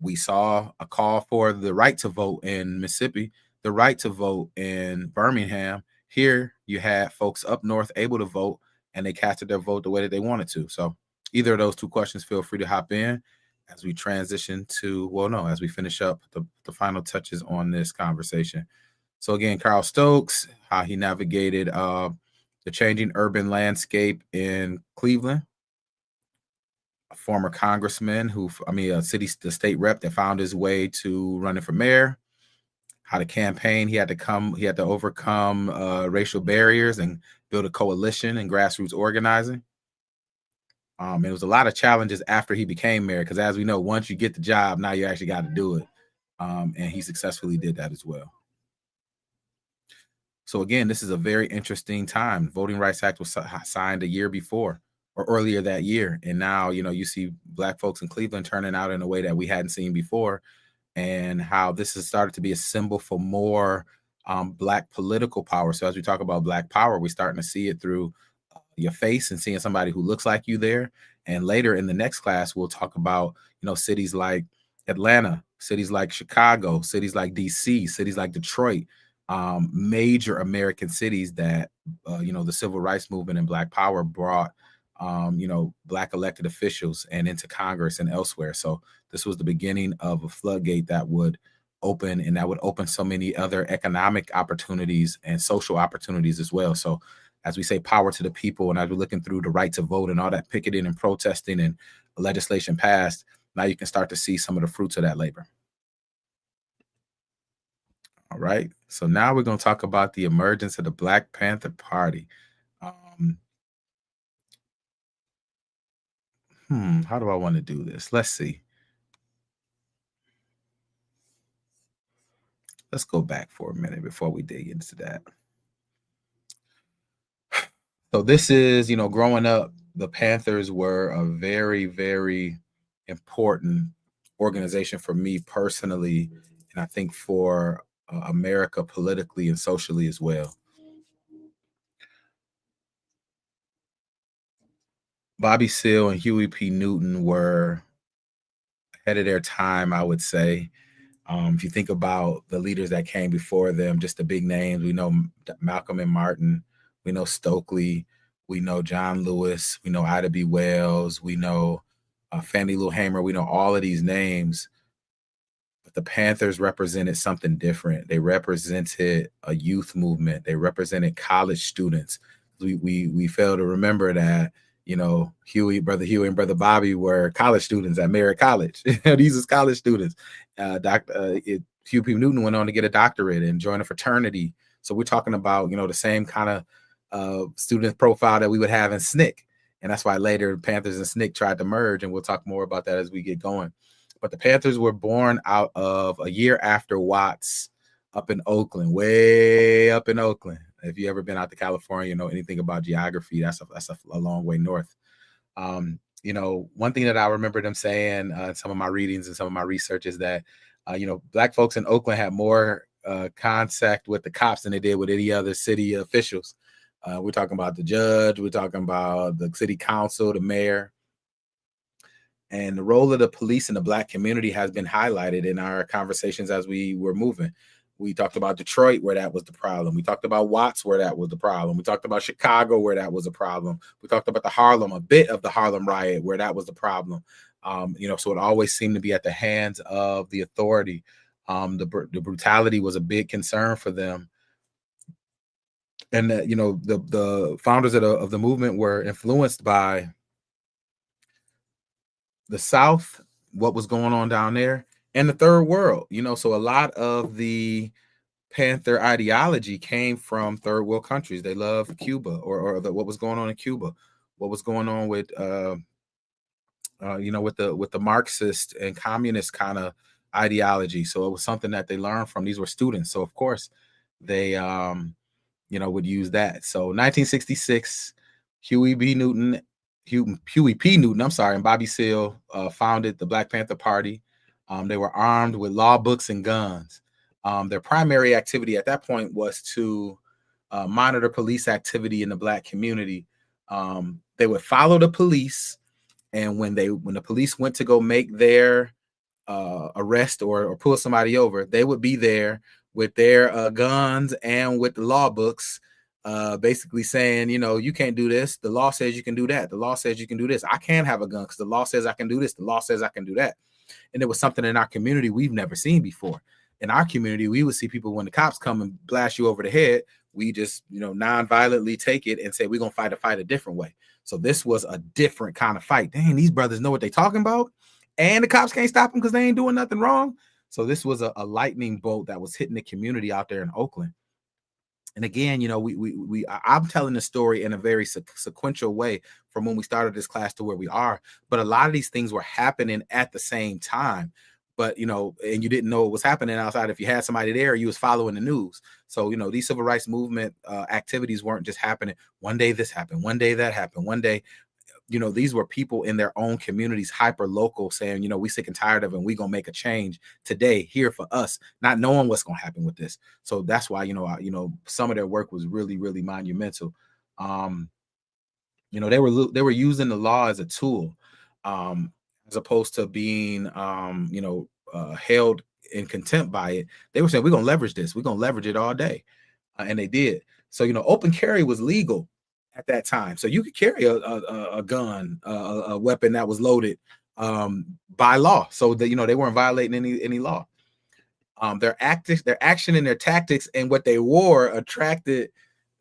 We saw a call for the right to vote in Mississippi, the right to vote in Birmingham. Here you had folks up north able to vote, and they casted their vote the way that they wanted to. So either of those two questions, feel free to hop in as we transition to, as we finish up the final touches on this conversation. So again, Carl Stokes, how he navigated the changing urban landscape in Cleveland. A former congressman the state rep that found his way to running for mayor. How to campaign, he had to overcome racial barriers and build a coalition and grassroots organizing. It was a lot of challenges after he became mayor, because as we know, once you get the job, now you actually got to do it. And he successfully did that as well. So again, this is a very interesting time. The Voting Rights Act was signed a year before, or earlier that year. And now, you see black folks in Cleveland turning out in a way that we hadn't seen before, and how this has started to be a symbol for more black political power. So as we talk about black power, we're starting to see it through your face and seeing somebody who looks like you there. And later in the next class, we'll talk about, cities like Atlanta, cities like Chicago, cities like DC, cities like Detroit, major American cities that, the civil rights movement and black power brought, black elected officials and into Congress and elsewhere. So this was the beginning of a floodgate that would open, and that would open so many other economic opportunities and social opportunities as well. So as we say, power to the people, and as we're looking through the right to vote and all that picketing and protesting and legislation passed, now you can start to see some of the fruits of that labor. All right. So now we're going to talk about the emergence of the Black Panther Party. How do I want to do this? Let's see. Let's go back for a minute before we dig into that. So this is, growing up, the Panthers were a very, very important organization for me personally, and I think for America politically and socially as well. Bobby Seale and Huey P. Newton were ahead of their time, I would say. If you think about the leaders that came before them, just the big names, we know Malcolm and Martin, we know Stokely, we know John Lewis, we know Ida B. Wells, we know Fannie Lou Hamer, we know all of these names. But the Panthers represented something different. They represented a youth movement. They represented college students. We fail to remember that, you know, Brother Huey and Brother Bobby were college students at Merritt College. These are college students. Huey P. Newton went on to get a doctorate and join a fraternity. So we're talking about, you know, the same kind of student profile that we would have in SNCC. And that's why later Panthers and SNCC tried to merge, and we'll talk more about that as we get going. But the Panthers were born out of a year after Watts up in Oakland, way up in Oakland. If you ever been out to California, you know anything about geography, that's a long way north. You know, one thing that I remember them saying in some of my readings and some of my research is that, you know, Black folks in Oakland had more contact with the cops than they did with any other city officials. We're talking about the judge, we're talking about the city council, the mayor. And the role of the police in the Black community has been highlighted in our conversations as we were moving. We talked about Detroit, where that was the problem. We talked about Watts, where that was the problem. We talked about Chicago, where that was a problem. We talked about a bit of the Harlem riot, where that was the problem. You know, so it always seemed to be at the hands of the authority. The brutality was a big concern for them. And you know, the founders of the movement were influenced by the South, what was going on down there, and the third world, you know, so a lot of the Panther ideology came from third world countries. They loved Cuba or what was going on in Cuba, what was going on with, you know, with the Marxist and communist kind of ideology. So it was something that they learned from. These were students. So of course they, you know, would use that. So 1966, Huey P. Newton, and Bobby Seale founded the Black Panther Party. They were armed with law books and guns. Their primary activity at that point was to monitor police activity in the Black community. They would follow the police, and when the police went to go make their arrest or pull somebody over, they would be there with their guns and with the law books, basically saying, you know, you can't do this. The law says you can do that. The law says you can do this. I can't have a gun because the law says I can do this. The law says I can do that. And it was something in our community we've never seen before. In our community, we would see people, when the cops come and blast you over the head, we just, you know, non-violently take it and say, we're going to fight a different way. So this was a different kind of fight. Dang, these brothers know what they're talking about. And the cops can't stop them because they ain't doing nothing wrong. So this was a lightning bolt that was hitting the community out there in Oakland. And again, you know, I'm telling the story in a very sequential way from when we started this class to where we are. But a lot of these things were happening at the same time. But, you know, and you didn't know it was happening outside. If you had somebody there, you was following the news. So, you know, these civil rights movement activities weren't just happening. One day this happened. One day that happened. One day, you know, these were people in their own communities, hyper local, saying, you know, we sick and tired of it, and we gonna make a change today here for us, not knowing what's gonna happen with this. So that's why, you know, some of their work was really, really monumental. You know, they were using the law as a tool, as opposed to being, you know, held in contempt by it. They were saying, we're gonna leverage this, we're gonna leverage it all day, and they did. So, you know, open carry was legal at that time. So you could carry a gun, a weapon that was loaded by law. So that, you know, they weren't violating any law. Their action and their tactics and what they wore attracted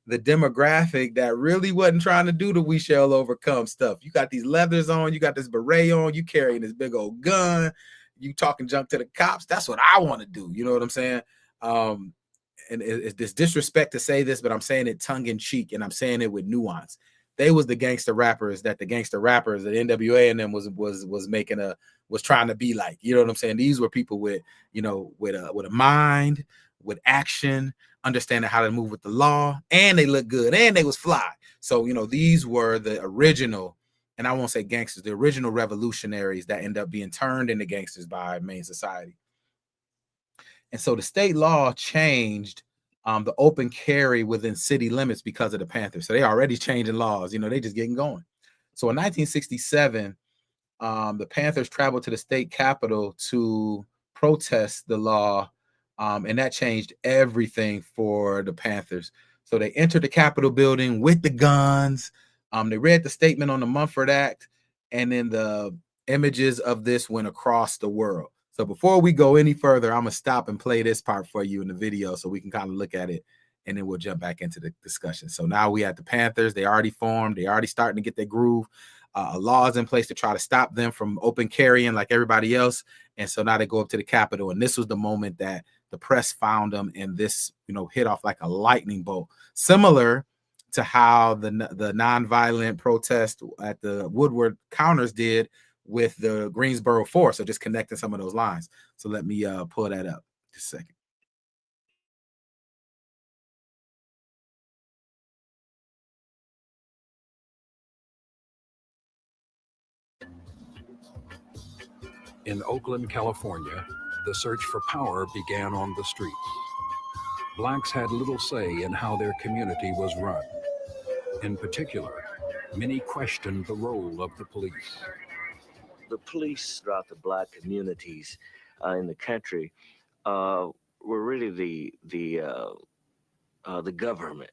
the demographic that really wasn't trying to do the we shall overcome stuff. You got these leathers on, you got this beret on, you carrying this big old gun, you talking junk to the cops. That's what I want to do. You know what I'm saying? And it's disrespect to say this, but I'm saying it tongue in cheek, and I'm saying it with nuance. They was the gangster rappers that the NWA and them was trying to be like. You know what I'm saying? These were people with, you know, with a mind, with action, understanding how to move with the law, and they look good, and they was fly. So, you know, these were the original, and I won't say gangsters, the original revolutionaries that end up being turned into gangsters by main society. And so the state law changed the open carry within city limits because of the Panthers. So they already changing laws, you know, they just getting going. So in 1967, the Panthers traveled to the state capitol to protest the law, and that changed everything for the Panthers. So they entered the Capitol building with the guns. They read the statement on the Mumford Act, and then the images of this went across the world. So before we go any further, I'm going to stop and play this part for you in the video so we can kind of look at it, and then we'll jump back into the discussion. So now we at the Panthers. They already formed. They already starting to get their groove. Laws in place to try to stop them from open carrying like everybody else. And so now they go up to the Capitol. And this was the moment that the press found them, and this, hit off like a lightning bolt, similar to how the nonviolent protest at the Woodward counters did with the Greensboro 4. So just connecting some of those lines. So let me pull that up just a second. In Oakland, California, the search for power began on the streets. Blacks had little say in how their community was run. In particular, many questioned the role of the police. The police throughout the Black communities in the country were really the government.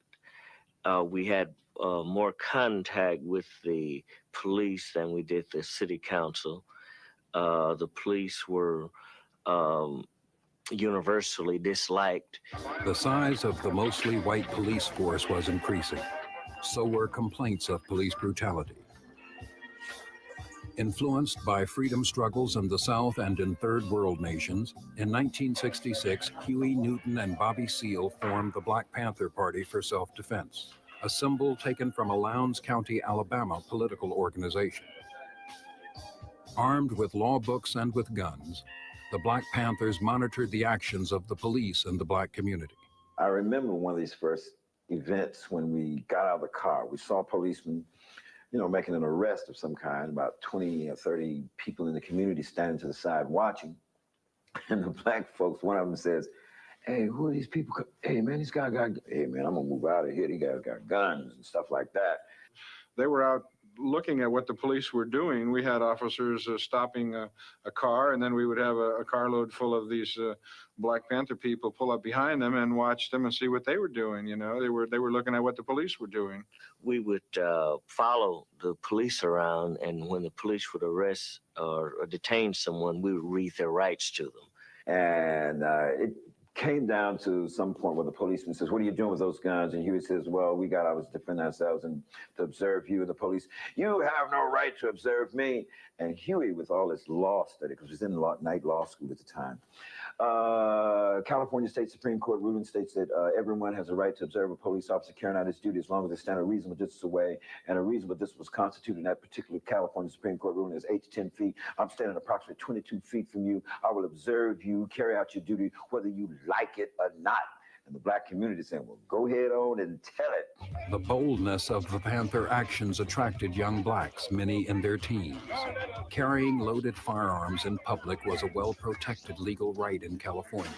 We had more contact with the police than we did the city council. The police were universally disliked. The size of the mostly white police force was increasing. So were complaints of police brutality. Influenced by freedom struggles in the South and in third world nations, in 1966, Huey Newton and Bobby Seale formed the Black Panther Party for self-defense, a symbol taken from a Lowndes County, Alabama political organization. Armed with law books and with guns, the Black Panthers monitored the actions of the police in the Black community. I remember one of these first events when we got out of the car. We saw policemen, making an arrest of some kind, about 20 or 30 people in the community standing to the side watching. And the Black folks, one of them says, "Hey, who are these people? Hey, man, these guys got, hey, man, I'm gonna move out of here. These guys got guns and stuff like that." They were out looking at what the police were doing. We had officers stopping a car, and then we would have a carload full of these Black Panther people pull up behind them and watch them and see what they were doing. They were looking at what the police were doing. We would follow the police around, and when the police would arrest or detain someone, we would read their rights to them. And it came down to some point where the policeman says, "What are you doing with those guns?" And Huey says, "Well, we got ours to defend ourselves and to observe you." And the police, "You have no right to observe me." And Huey, with all his law study, because he was in night law school at the time, California State Supreme Court ruling states that everyone has a right to observe a police officer carrying out his duty as long as they stand a reasonable distance away, and a reasonable distance was constituted in that particular California Supreme Court ruling is 8 to 10 feet. I'm standing approximately 22 feet from you. I will observe you carry out your duty whether you like it or not. And the Black community saying, "Well, go ahead on and tell it." The boldness of the Panther actions attracted young Blacks, many in their teens. Carrying loaded firearms in public was a well-protected legal right in California.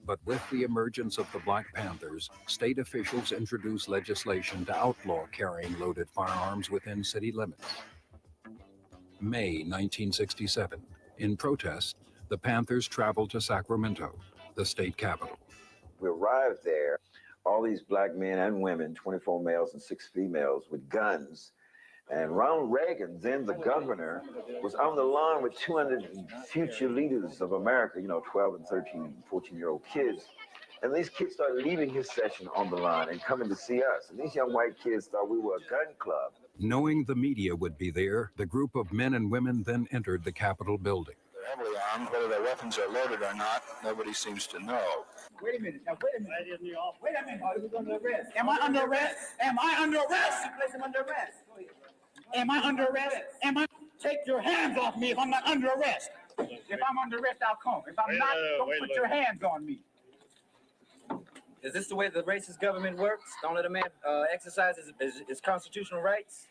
But with the emergence of the Black Panthers, state officials introduced legislation to outlaw carrying loaded firearms within city limits. May 1967. In protest, the Panthers traveled to Sacramento, the state capital. We arrived there, all these Black men and women, 24 males and 6 females with guns. And Ronald Reagan, then the governor, was on the lawn with 200 future leaders of America, 12 and 13, 14-year-old kids. And these kids started leaving his session on the lawn and coming to see us. And these young white kids thought we were a gun club. Knowing the media would be there, the group of men and women then entered the Capitol building. They're heavily armed. Whether their weapons are loaded or not, nobody seems to know. Wait a minute. Now, wait a minute. Wait a minute. Are you under arrest? Am I under arrest? Am I under arrest? Place him under arrest. Am I under arrest? Take your hands off me if I'm not under arrest. If I'm under arrest, I'll come. If I'm not, don't put your hands on me. Is this the way the racist government works? Don't let a man exercise his constitutional rights?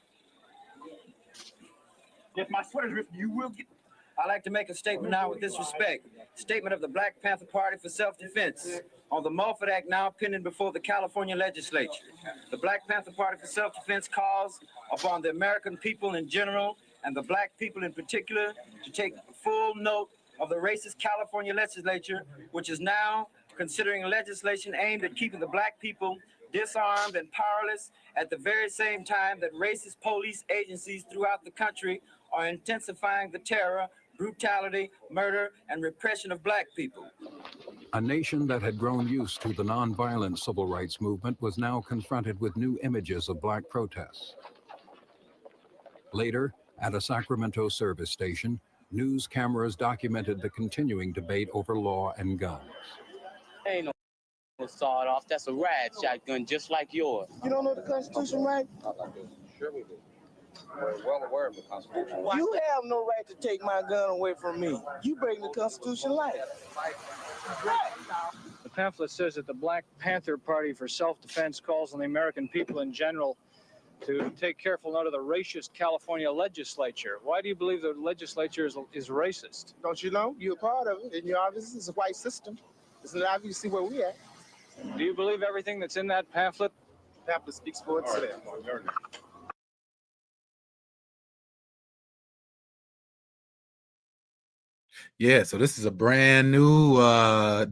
If my sweater's ripped, you will get... I'd like to make a statement now with this respect. Statement of the Black Panther Party for self-defense on the Mumford Act now pending before the California legislature. The Black Panther Party for self-defense calls upon the American people in general and the black people in particular to take full note of the racist California legislature, which is now considering legislation aimed at keeping the black people disarmed and powerless at the very same time that racist police agencies throughout the country are intensifying the terror, brutality, murder, and repression of black people. A nation that had grown used to the nonviolent civil rights movement was now confronted with new images of black protests. Later, at a Sacramento service station, news cameras documented the continuing debate over law and guns. Ain't no sawed off. That's a rad shotgun just like yours. You don't know the Constitution, right? Sure we do. We're well aware of the Constitution. You have no right to take my gun away from me. You break the Constitution like. The pamphlet says that the Black Panther Party for Self-Defense calls on the American people in general to take careful note of the racist California legislature. Why do you believe the legislature is racist? Don't you know? You're a part of it, and you're obviously it's a white system. It's not obviously where we at. Do you believe everything that's in that pamphlet? The pamphlet speaks for itself. Yeah, so this is a brand new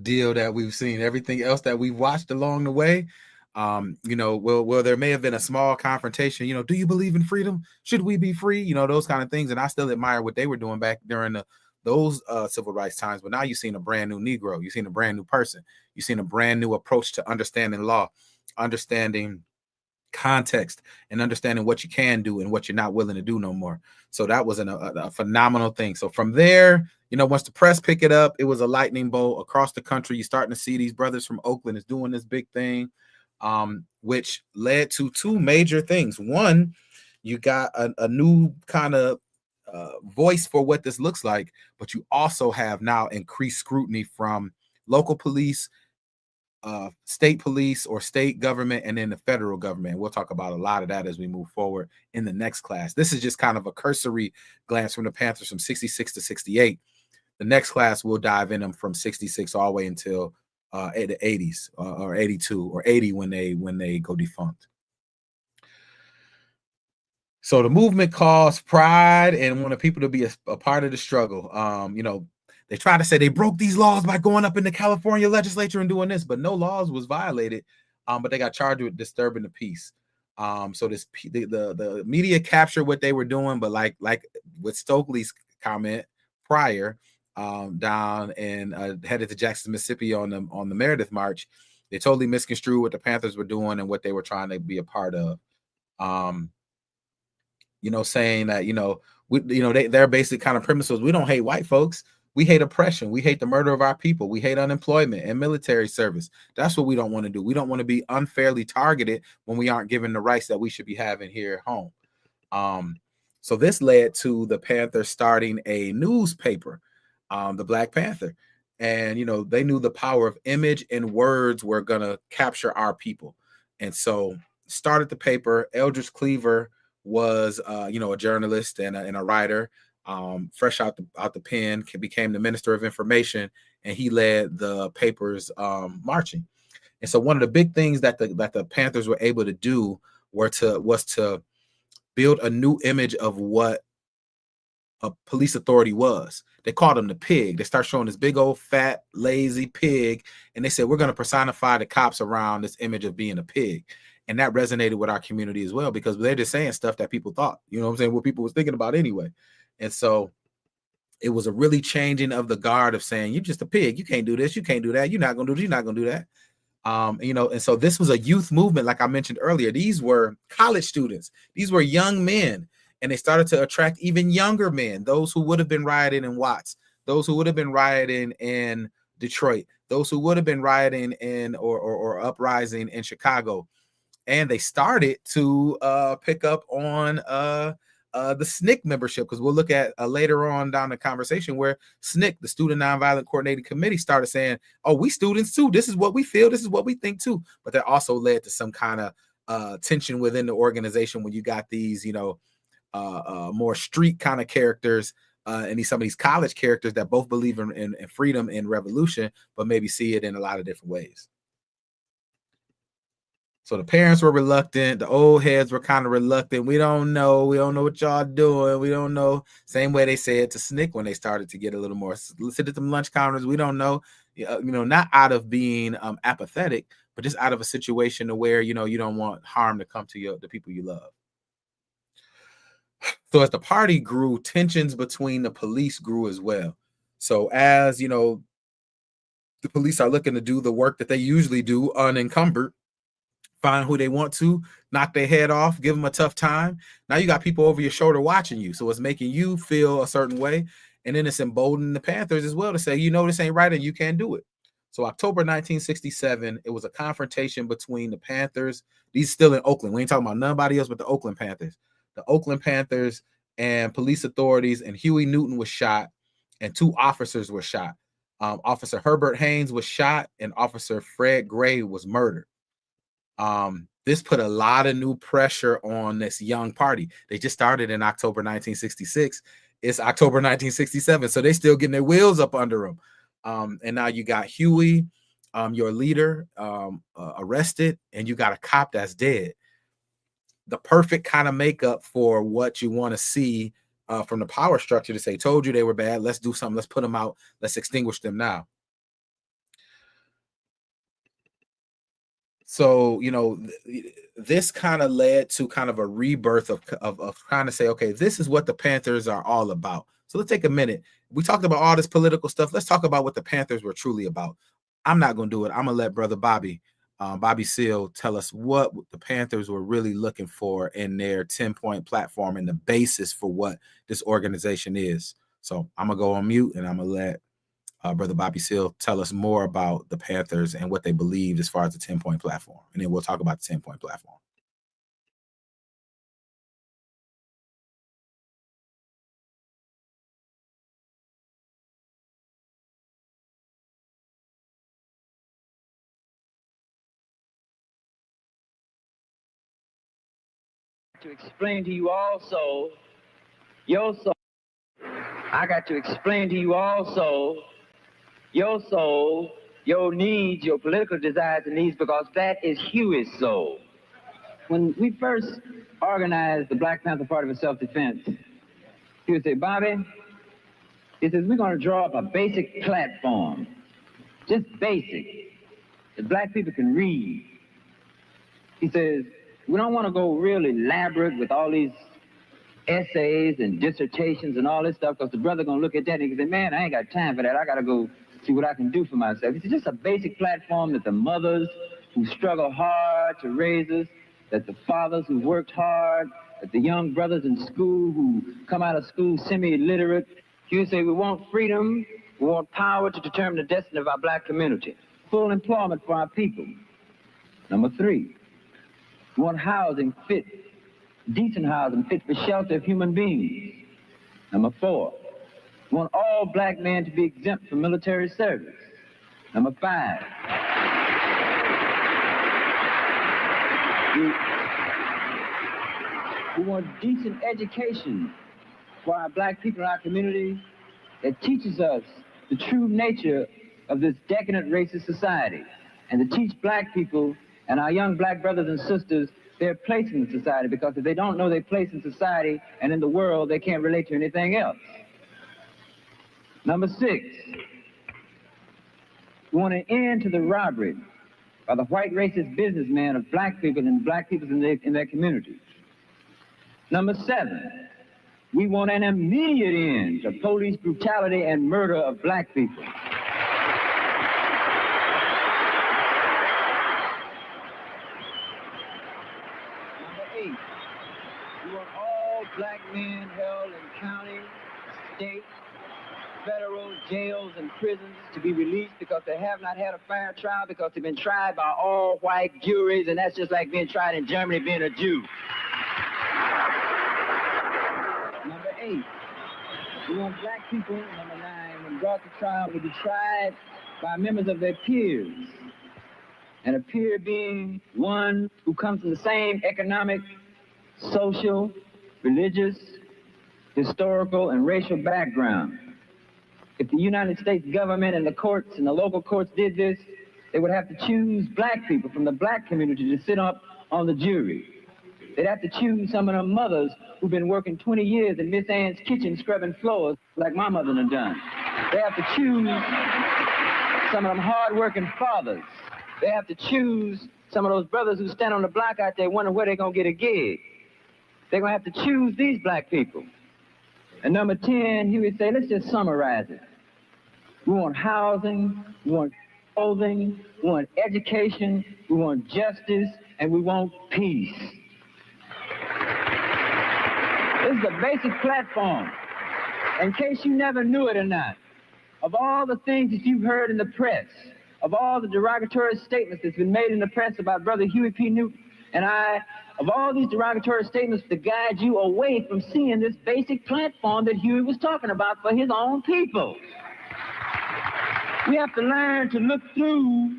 deal that we've seen. Everything else that we've watched along the way, well, there may have been a small confrontation. Do you believe in freedom? Should we be free? Those kind of things. And I still admire what they were doing back during those civil rights times. But now you've seen a brand new Negro. You've seen a brand new person. You've seen a brand new approach to understanding law, understanding context, and understanding what you can do and what you're not willing to do no more. So that was a phenomenal thing. So from there, once the press pick it up, it was a lightning bolt across the country. You're starting to see these brothers from Oakland is doing this big thing, which led to two major things. One, you got a new kind of voice for what this looks like, but you also have now increased scrutiny from local police, state police or state government, and then the federal government. We'll talk about a lot of that as we move forward in the next class. This is just kind of a cursory glance from the Panthers from 66 to 68. The next class we'll dive in them from 66 all the way until the 80s or 82 or 80 when they go defunct. So the movement caused pride and wanted people to be a part of the struggle. They try to say they broke these laws by going up in the California legislature and doing this, but no laws was violated. But they got charged with disturbing the peace. So the media captured what they were doing, but like with Stokely's comment prior, down and headed to Jackson, Mississippi on the Meredith March, they totally misconstrued what the Panthers were doing and what they were trying to be a part of. Saying that their basic kind of premise was we don't hate white folks. We hate oppression. We hate the murder of our people. We hate unemployment and military service. That's what we don't want to do. We don't want to be unfairly targeted when we aren't given the rights that we should be having here at home. So this led to the Panthers starting a newspaper, the Black Panther. And, they knew the power of image and words were going to capture our people. And so started the paper. Eldridge Cleaver was, a journalist and a writer. Fresh out the pen, became the Minister of Information, and he led the paper's marching. And so one of the big things that the Panthers were able to do was to build a new image of what a police authority was. They called him the pig. They start showing this big old fat lazy pig, and they said we're going to personify the cops around this image of being a pig. And that resonated with our community as well, because they're just saying stuff that people thought, what people was thinking about anyway. And so it was a really changing of the guard of saying, you're just a pig. You can't do this. You can't do that. You're not going to do this. You're not going to do that. And so this was a youth movement. Like I mentioned earlier, these were college students. These were young men, and they started to attract even younger men, those who would have been rioting in Watts, those who would have been rioting in Detroit, those who would have been rioting in or uprising in Chicago. And they started to pick up on the SNCC membership, because we'll look at later on down the conversation where SNCC, the Student Nonviolent Coordinating Committee, started saying, oh, we students too. This is what we feel. This is what we think too. But that also led to some kind of tension within the organization when you got these, more street kind of characters and some of these college characters that both believe in freedom and revolution, but maybe see it in a lot of different ways. So the parents were reluctant. The old heads were kind of reluctant. We don't know. We don't know what y'all doing. We don't know. Same way they said to SNCC when they started to get a little more. Sit at them lunch counters. We don't know. Not out of being apathetic, but just out of a situation where, you don't want harm to come to the people you love. So as the party grew, tensions between the police grew as well. So as, the police are looking to do the work that they usually do unencumbered, find who they want to, knock their head off, give them a tough time. Now you got people over your shoulder watching you. So it's making you feel a certain way. And then it's emboldening the Panthers as well to say, this ain't right and you can't do it. So October 1967, it was a confrontation between the Panthers. These still in Oakland. We ain't talking about nobody else but the Oakland Panthers. The Oakland Panthers and police authorities, and Huey Newton was shot and 2 officers were shot. Officer Herbert Haynes was shot and Officer Fred Gray was murdered. This put a lot of new pressure on this young party. They just started in October 1966. It's October 1967, so they still getting their wheels up under them. And now you got Huey, your leader, arrested, and you got a cop that's dead. The perfect kind of makeup for what you want to see from the power structure to say, told you they were bad. Let's do something. Let's put them out. Let's extinguish them now. So, this kind of led to kind of a rebirth of trying to say, okay, this is what the Panthers are all about. So let's take a minute. We talked about all this political stuff. Let's talk about what the Panthers were truly about. I'm not going to do it. I'm going to let Brother Bobby Seale, tell us what the Panthers were really looking for in their 10-point platform and the basis for what this organization is. So I'm going to go on mute and I'm going to let Brother Bobby Seale tell us more about the Panthers and what they believed as far as the 10-point platform. And then we'll talk about the 10-point platform. To explain to you also your soul. I got to explain to you also your soul, your needs, your political desires and needs, because that is Huey's soul. When we first organized the Black Panther Party for self-defense, he would say, Bobby, he says, we're going to draw up a basic platform, just basic, that black people can read. He says, we don't want to go real elaborate with all these essays and dissertations and all this stuff, because the brother going to look at that and he can say, man, I ain't got time for that. I got to go see what I can do for myself. It's just a basic platform that the mothers who struggle hard to raise us, that the fathers who worked hard, that the young brothers in school who come out of school semi-illiterate, you say we want freedom, we want power to determine the destiny of our black community, full employment for our people. Number 3, we want housing fit, decent housing fit for shelter of human beings. Number 4, we want all black men to be exempt from military service. Number 5, we want decent education for our black people in our community that teaches us the true nature of this decadent racist society, and to teach black people and our young black brothers and sisters their place in the society, because if they don't know their place in society and in the world, they can't relate to anything else. Number 6, we want an end to the robbery by the white racist businessmen of black people and black people in their community. Number 7, we want an immediate end to police brutality and murder of black people. Number 8, we want all black men held in county, state, federal jails and prisons to be released because they have not had a fair trial, because they've been tried by all white juries, and that's just like being tried in Germany being a Jew. Number 8, we want black people, number 9, when brought to trial, will be tried by members of their peers. And a peer being one who comes from the same economic, social, religious, historical, and racial background. If the United States government and the courts and the local courts did this, They would have to choose black people from the black community to sit up on the jury. They'd have to choose some of them mothers who've been working 20 years in Miss Ann's kitchen scrubbing floors like my mother done done. They have to choose some of them hard-working fathers. They have to choose some of those brothers who stand on the block out there wondering where they're going to get a gig. They're going to have to choose these black people. And number 10, he would say, let's just summarize it. We want housing, we want clothing, we want education, we want justice, and we want peace. This is a basic platform. In case you never knew it or not, of all the things that you've heard in the press, of all the derogatory statements that's been made in the press about Brother Huey P. Newton and I, of all these derogatory statements to guide you away from seeing this basic platform that Huey was talking about for his own people. We have to learn to look through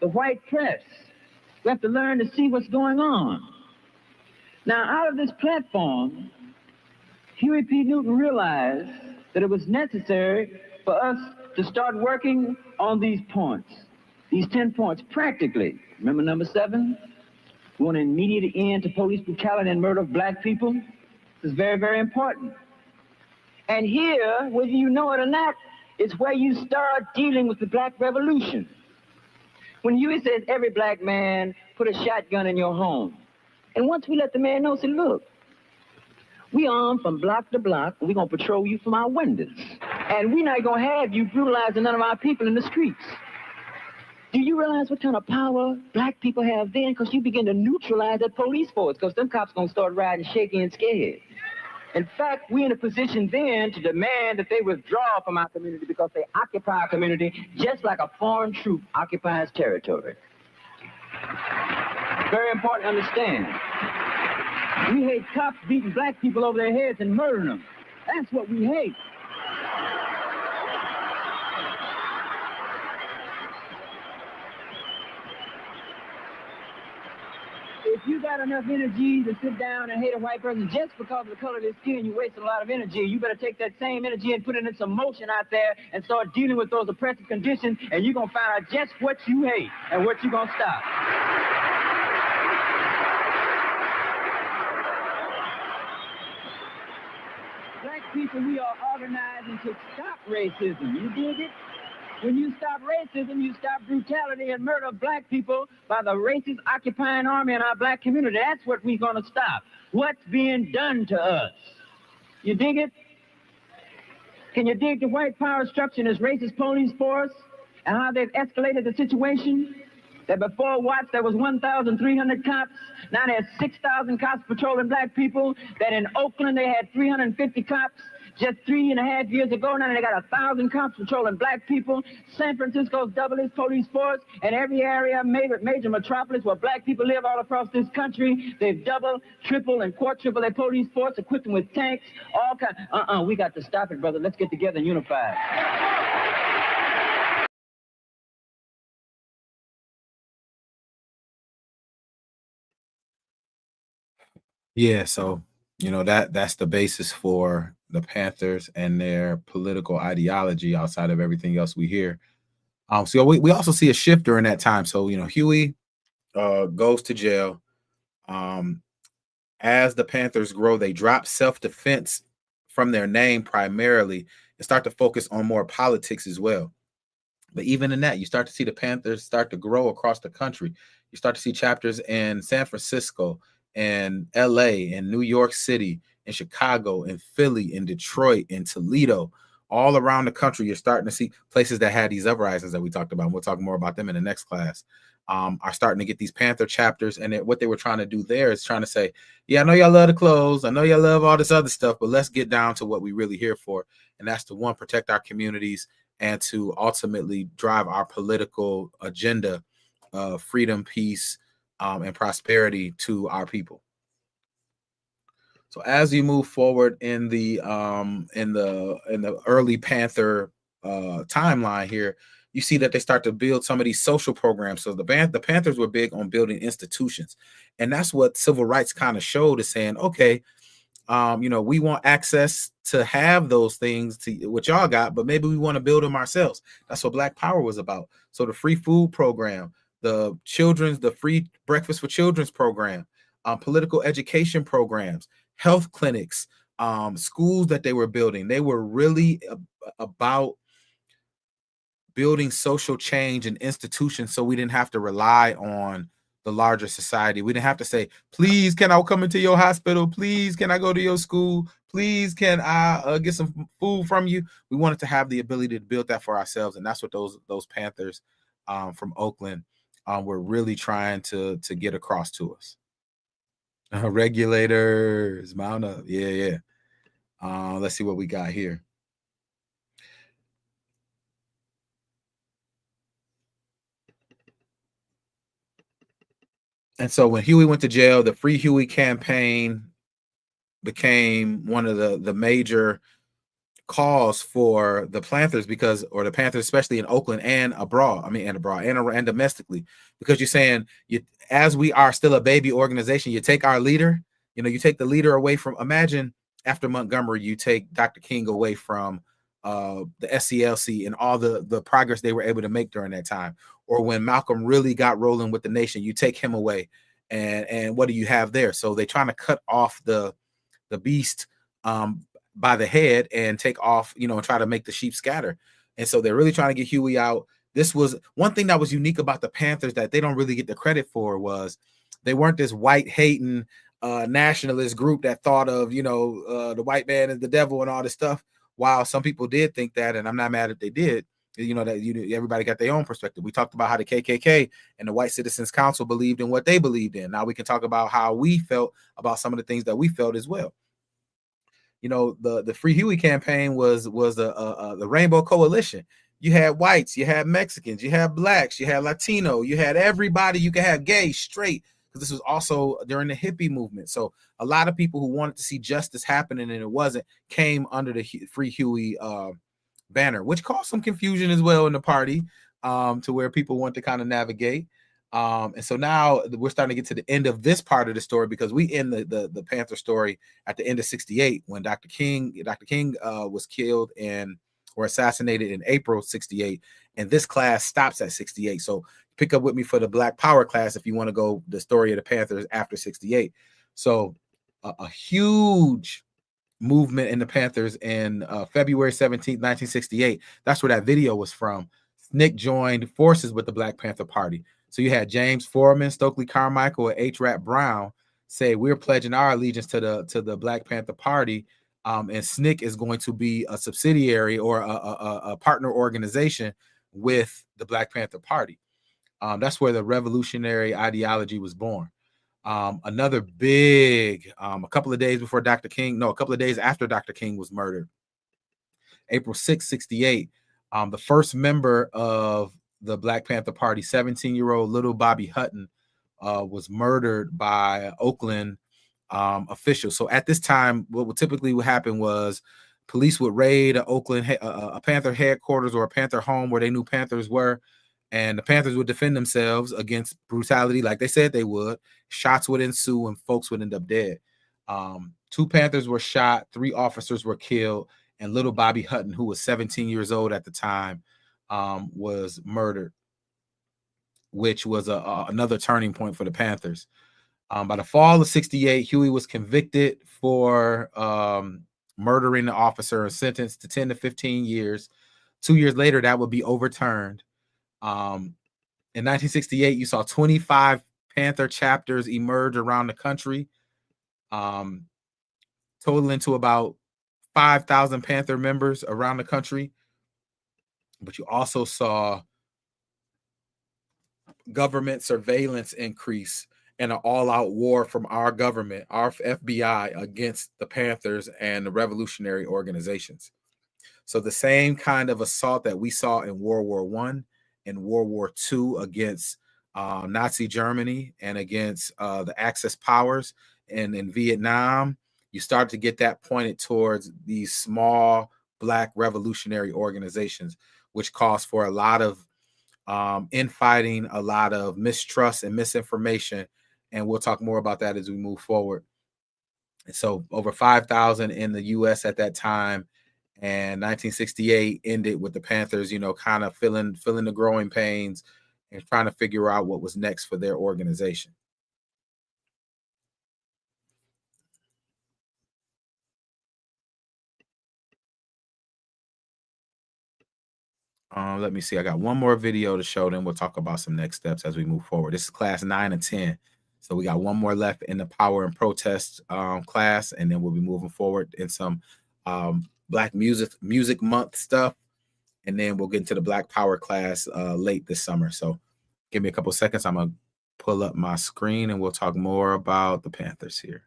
the white press. We have to learn to see what's going on. Now, out of this platform, Huey P. Newton realized that it was necessary for us to start working on these points, these 10 points, practically. Remember number 7? We want an immediate end to police brutality and murder of black people. This is very, very important. And here, whether you know it or not, is where you start dealing with the black revolution. When Huey says every black man put a shotgun in your home, and once we let the man know, say, look, we armed from block to block, and we're going to patrol you from our windows. And we're not going to have you brutalizing none of our people in the streets. Do you realize what kind of power black people have then? Because you begin to neutralize that police force, because them cops going to start riding shaky and scared. In fact, we're in a position then to demand that they withdraw from our community because they occupy our community just like a foreign troop occupies territory. Very important to understand. We hate cops beating black people over their heads and murdering them. That's what we hate. If you got enough energy to sit down and hate a white person just because of the color of their skin, you're wasting a lot of energy. You better take that same energy and put it in some motion out there and start dealing with those oppressive conditions, and you're going to find out just what you hate and what you're going to stop. Black people, we are organizing to stop racism. You dig it? When you stop racism, you stop brutality and murder of black people by the racist occupying army in our black community. That's what we're going to stop. What's being done to us? You dig it? Can you dig the white power structure in this racist police force and how they've escalated the situation? That before Watts there was 1,300 cops, now there's 6,000 cops patrolling black people. That in Oakland they had 350 cops. Just 3.5 years ago, now they got 1,000 cops patrolling black people. San Francisco's doubled its police force, and every area, major metropolis where black people live all across this country, they've doubled, tripled, and quadrupled their police force, equipped them with tanks, all kinds. We got to stop it, brother. Let's get together and unify. Yeah, so that's the basis for the Panthers and their political ideology outside of everything else we hear. So we also see a shift during that time. So Huey goes to jail. As the Panthers grow, they drop self-defense from their name primarily and start to focus on more politics as well. But even in that, you start to see the Panthers start to grow across the country. You start to see chapters in San Francisco and LA and New York City and Chicago and Philly and Detroit and Toledo. All around the country, you're starting to see places that had these uprisings that we talked about. And we'll talk more about them in the next class. Are starting to get these Panther chapters. And what they were trying to do there is trying to say, yeah, I know y'all love the clothes. I know y'all love all this other stuff, but let's get down to what we really here for. And that's to, one, protect our communities and to ultimately drive our political agenda of freedom, peace, and prosperity to our people. So as you move forward in the early Panther timeline here, you see that they start to build some of these social programs. So the Panthers were big on building institutions, and that's what civil rights kind of showed, is saying, okay, We want access to have those things to what y'all got, but maybe we want to build them ourselves. That's what Black Power was about. So the free food program, the free breakfast for children's program, political education programs, health clinics, schools that they were building. They were really about building social change and institutions, so we didn't have to rely on the larger society. We didn't have to say, please, can I come into your hospital? Please, can I go to your school? Please, can I get some food from you? We wanted to have the ability to build that for ourselves. And that's what those Panthers from Oakland were really trying to get across to us. Regulators, mount up. Yeah. Let's see what we got here. And so when Huey went to jail, the Free Huey campaign became one of the major cause for the Panthers, or the Panthers, especially in Oakland and abroad. And domestically, because you're saying, as we are still a baby organization, you take our leader, you take the leader away from, imagine after Montgomery, you take Dr. King away from the SCLC and all the progress they were able to make during that time. Or when Malcolm really got rolling with the nation, you take him away, and what do you have there? So they're trying to cut off the beast by the head and take off, and try to make the sheep scatter. And so they're really trying to get Huey out. This was one thing that was unique about the Panthers that they don't really get the credit for, was they weren't this white hating nationalist group that thought of, the white man is the devil and all this stuff. While some people did think that, and I'm not mad if they did, everybody got their own perspective. We talked about how the KKK and the White Citizens Council believed in what they believed in. Now we can talk about how we felt about some of the things that we felt as well. The Free Huey campaign was the Rainbow Coalition. You had whites, you had Mexicans, you had blacks, you had Latino, you had everybody. You could have gay, straight, because this was also during the hippie movement. So a lot of people who wanted to see justice happening and it wasn't, came under the Free Huey banner, which caused some confusion as well in the party, to where people want to kind of navigate. And so now we're starting to get to the end of this part of the story, because we end the Panther story at the end of '68 when Dr. King was killed or assassinated in April '68, and this class stops at '68. So pick up with me for the Black Power class if you want to go the story of the Panthers after '68. So a huge movement in the Panthers in February 17th, 1968. That's where that video was from. Nick joined forces with the Black Panther Party. So you had James Foreman, Stokely Carmichael, and H. Rap Brown say, we're pledging our allegiance to the Black Panther Party, and SNCC is going to be a subsidiary or a partner organization with the Black Panther Party. That's where the revolutionary ideology was born. Another big, a couple of days after Dr. King was murdered, April 6, '68, the first member of the Black Panther Party, 17-year-old little Bobby Hutton, was murdered by Oakland officials. So at this time, what would typically happen was police would raid a Panther headquarters or a Panther home where they knew Panthers were, and the Panthers would defend themselves against brutality like they said they would. Shots would ensue and folks would end up dead. 2 Panthers were shot, 3 officers were killed, and little Bobby Hutton, who was 17 years old at the time, was murdered, which was another turning point for the Panthers. By the fall of '68, Huey was convicted for murdering the officer and sentenced to 10 to 15 years. 2 years later, that would be overturned. In 1968, you saw 25 Panther chapters emerge around the country, totaling to about 5,000 Panther members around the country. But you also saw government surveillance increase and an all-out war from our government, our FBI, against the Panthers and the revolutionary organizations. So the same kind of assault that we saw in World War I and World War II against Nazi Germany and against the Axis powers, and in Vietnam, you start to get that pointed towards these small Black revolutionary organizations, which calls for a lot of infighting, a lot of mistrust and misinformation. And we'll talk more about that as we move forward. So over 5,000 in the U.S. at that time. And 1968 ended with the Panthers, kind of feeling the growing pains and trying to figure out what was next for their organization. Let me see. I got one more video to show, then we'll talk about some next steps as we move forward. This is class 9 and 10. So we got one more left in the power and protest class, and then we'll be moving forward in some Black Music Month stuff. And then we'll get into the Black Power class late this summer. So give me a couple seconds. I'm going to pull up my screen and we'll talk more about the Panthers here.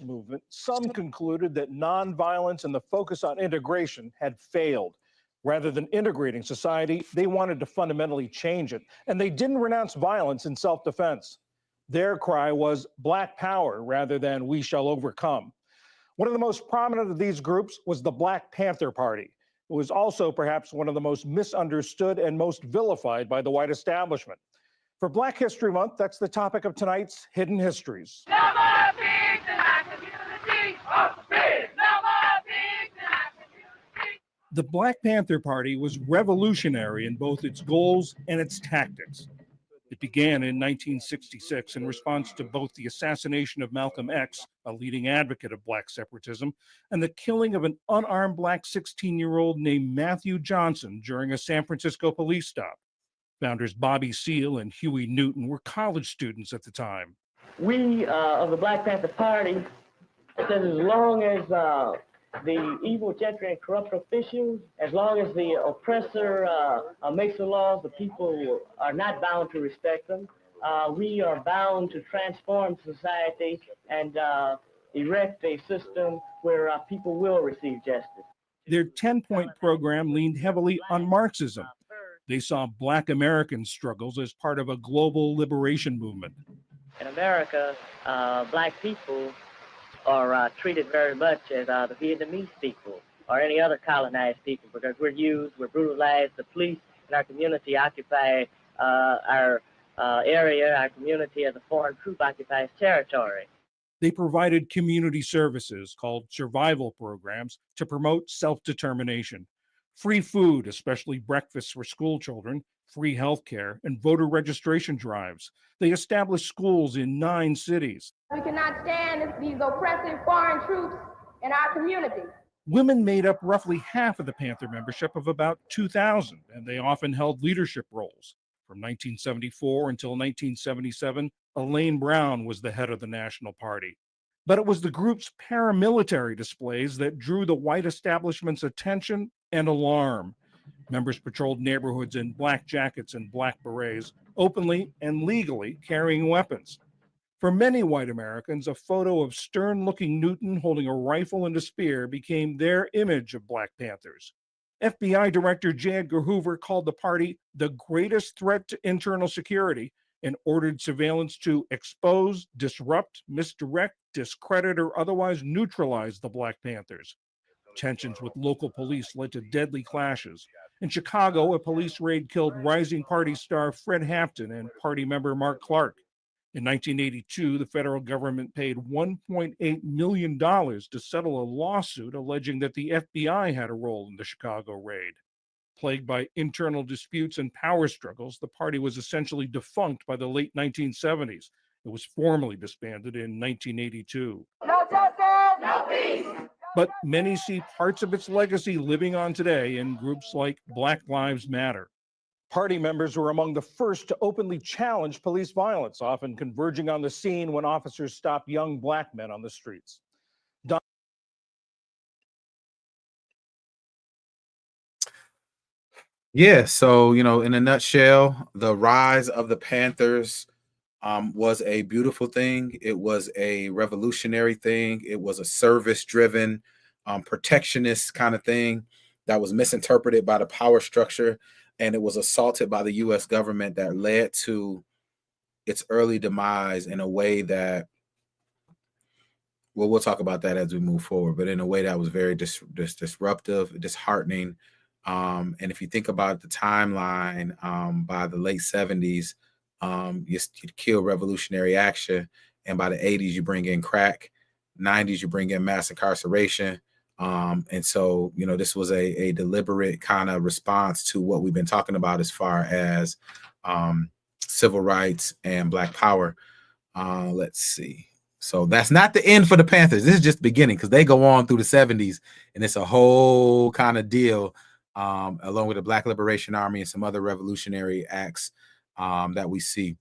Movement, some concluded that nonviolence and the focus on integration had failed. Rather than integrating society, they wanted to fundamentally change it, and they didn't renounce violence in self-defense. Their cry was Black Power rather than We Shall Overcome. One of the most prominent of these groups was the Black Panther Party. It was also perhaps one of the most misunderstood and most vilified by the white establishment. For Black History Month, that's the topic of tonight's Hidden Histories. The Black Panther Party was revolutionary in both its goals and its tactics. It began in 1966 in response to both the assassination of Malcolm X, a leading advocate of Black separatism, and the killing of an unarmed Black 16-year-old named Matthew Johnson during a San Francisco police stop. Founders Bobby Seale and Huey Newton were college students at the time. We of the Black Panther Party said as long as the evil gentry and corrupt officials, as long as the oppressor makes the laws, the people are not bound to respect them. We are bound to transform society and erect a system where people will receive justice. Their 10-point program leaned heavily on Marxism. They saw Black American struggles as part of a global liberation movement. In America, Black people are treated very much as the Vietnamese people or any other colonized people because we're used, we're brutalized. The police in our community occupy our area, our community as a foreign troop occupies territory. They provided community services called survival programs to promote self-determination. Free food, especially breakfasts for school children, free health care, and voter registration drives. They established schools in 9 cities. We cannot stand these oppressive foreign troops in our community. Women made up roughly half of the Panther membership of about 2,000, and they often held leadership roles. From 1974 until 1977, Elaine Brown was the head of the National Party. But it was the group's paramilitary displays that drew the white establishment's attention and alarm. Members patrolled neighborhoods in black jackets and black berets, openly and legally carrying weapons. For many white Americans, a photo of stern-looking Newton holding a rifle and a spear became their image of Black Panthers. FBI Director J. Edgar Hoover called the party the greatest threat to internal security and ordered surveillance to expose, disrupt, misdirect, discredit, or otherwise neutralize the Black Panthers. Tensions with local police led to deadly clashes. In Chicago, a police raid killed rising party star Fred Hampton and party member Mark Clark. In 1982, the federal government paid $1.8 million to settle a lawsuit alleging that the FBI had a role in the Chicago raid. Plagued by internal disputes and power struggles, the party was essentially defunct by the late 1970s. It was formally disbanded in 1982. No justice, no peace. But many see parts of its legacy living on today in groups like Black Lives Matter. Party members were among the first to openly challenge police violence, often converging on the scene when officers stopped young Black men on the streets. Yeah, so, in a nutshell, the rise of the Panthers was a beautiful thing. It was a revolutionary thing. It was a service-driven, protectionist kind of thing that was misinterpreted by the power structure, and it was assaulted by the U.S. government that led to its early demise in a way that Well, we'll talk about that as we move forward, but in a way that was very disruptive, disheartening. And if you think about the timeline, by the late 70s, you kill revolutionary action. And by the 80s, you bring in crack. 90s, you bring in mass incarceration. And so, this was a deliberate kind of response to what we've been talking about as far as civil rights and Black power. Let's see. So that's not the end for the Panthers. This is just the beginning, because they go on through the 70s, and it's a whole kind of deal, along with the Black Liberation Army and some other revolutionary acts that we see.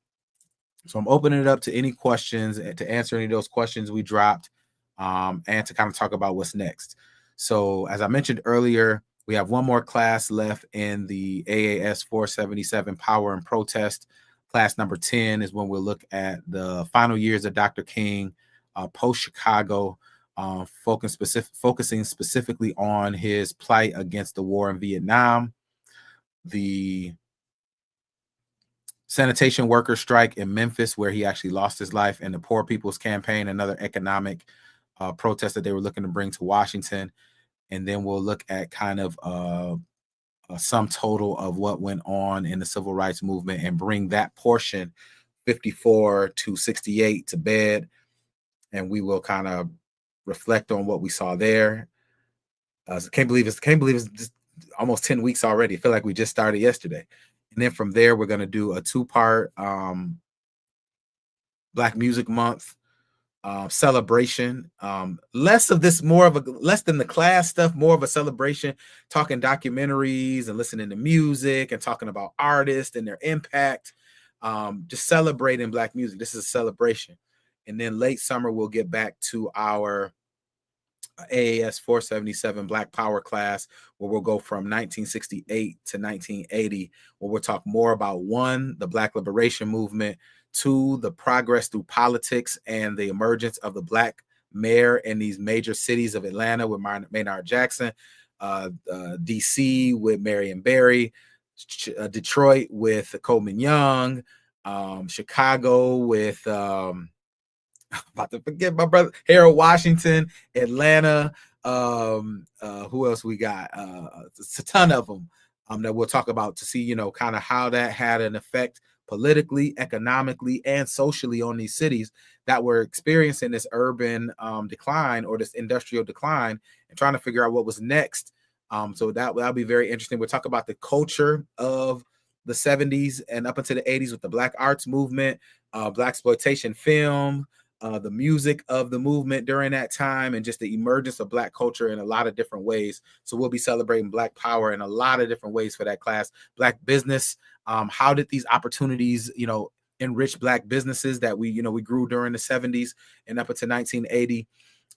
So I'm opening it up to any questions, to answer any of those questions we dropped, and to kind of talk about what's next. So as I mentioned earlier, we have one more class left in the AAS 477 Power and Protest. Class number 10 is when we'll look at the final years of Dr. King, post-Chicago, focusing specifically on his plight against the war in Vietnam, the sanitation worker strike in Memphis, where he actually lost his life, and the Poor People's Campaign, another economic protest that they were looking to bring to Washington. And then we'll look at kind of a sum total of what went on in the civil rights movement and bring that portion 54 to 68 to bed. And we will kind of reflect on what we saw there. I can't believe it's just almost 10 weeks already. I feel like we just started yesterday. And then from there, we're going to do a 2-part Black Music Month celebration. Less of this, less than the class stuff, more of a celebration, talking documentaries and listening to music and talking about artists and their impact, just celebrating Black music. This is a celebration. And then late summer, we'll get back to our AAS 477 Black Power class, where we'll go from 1968 to 1980, where we'll talk more about, 1, the Black Liberation Movement, 2, the progress through politics and the emergence of the Black mayor in these major cities of Atlanta with Maynard Jackson, DC with Marion Barry, Detroit with Coleman Young, Chicago with about to forget my brother Harold Washington, Atlanta. Who else we got? It's a ton of them that we'll talk about to see, kind of how that had an effect politically, economically, and socially on these cities that were experiencing this urban decline or this industrial decline, and trying to figure out what was next. So that'll be very interesting. We'll talk about the culture of the 70s and up into the 80s with the Black arts movement, Black exploitation film, the music of the movement during that time, and just the emergence of Black culture in a lot of different ways. So we'll be celebrating Black power in a lot of different ways for that class. Black business, how did these opportunities, enrich Black businesses that we grew during the 70s and up until 1980?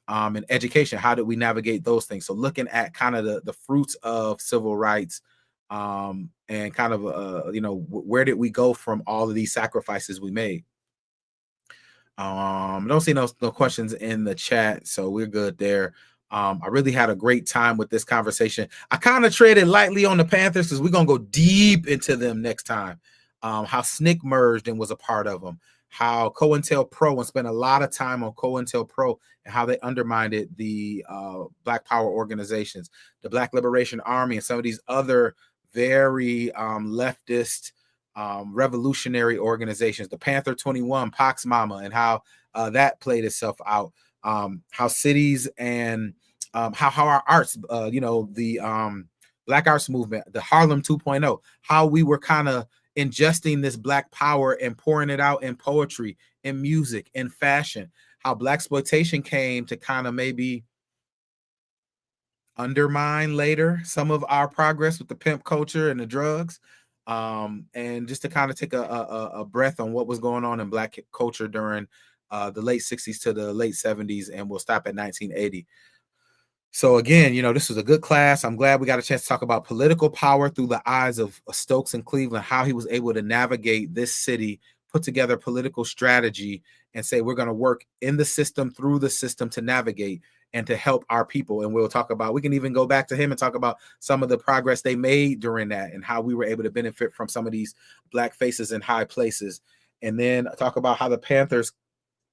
And education, how did we navigate those things? So looking at kind of the fruits of civil rights, and kind of where did we go from all of these sacrifices we made? Don't see no questions in the chat, so we're good there. I really had a great time with this conversation. I kind of treaded lightly on the Panthers because we're gonna go deep into them next time. How SNCC merged and was a part of them. How COINTELPRO, and spent a lot of time on COINTELPRO and how they undermined the Black Power organizations, the Black Liberation Army, and some of these other very leftist revolutionary organizations, the Panther 21, Pox Mama, and how that played itself out. How cities and how our arts, the Black arts movement, the Harlem 2.0, how we were kind of ingesting this Black power and pouring it out in poetry, in music, in fashion. How Black exploitation came to kind of maybe undermine later some of our progress with the pimp culture and the drugs. And just to kind of take a breath on what was going on in Black culture during the late 60s to the late 70s, and we'll stop at 1980. So again, this was a good class. I'm glad we got a chance to talk about political power through the eyes of Stokes in Cleveland, how he was able to navigate this city, put together political strategy, and say we're going to work in the system, through the system, to navigate and to help our people. And we'll talk about, we can even go back to him and talk about some of the progress they made during that and how we were able to benefit from some of these Black faces in high places. And then talk about how the Panthers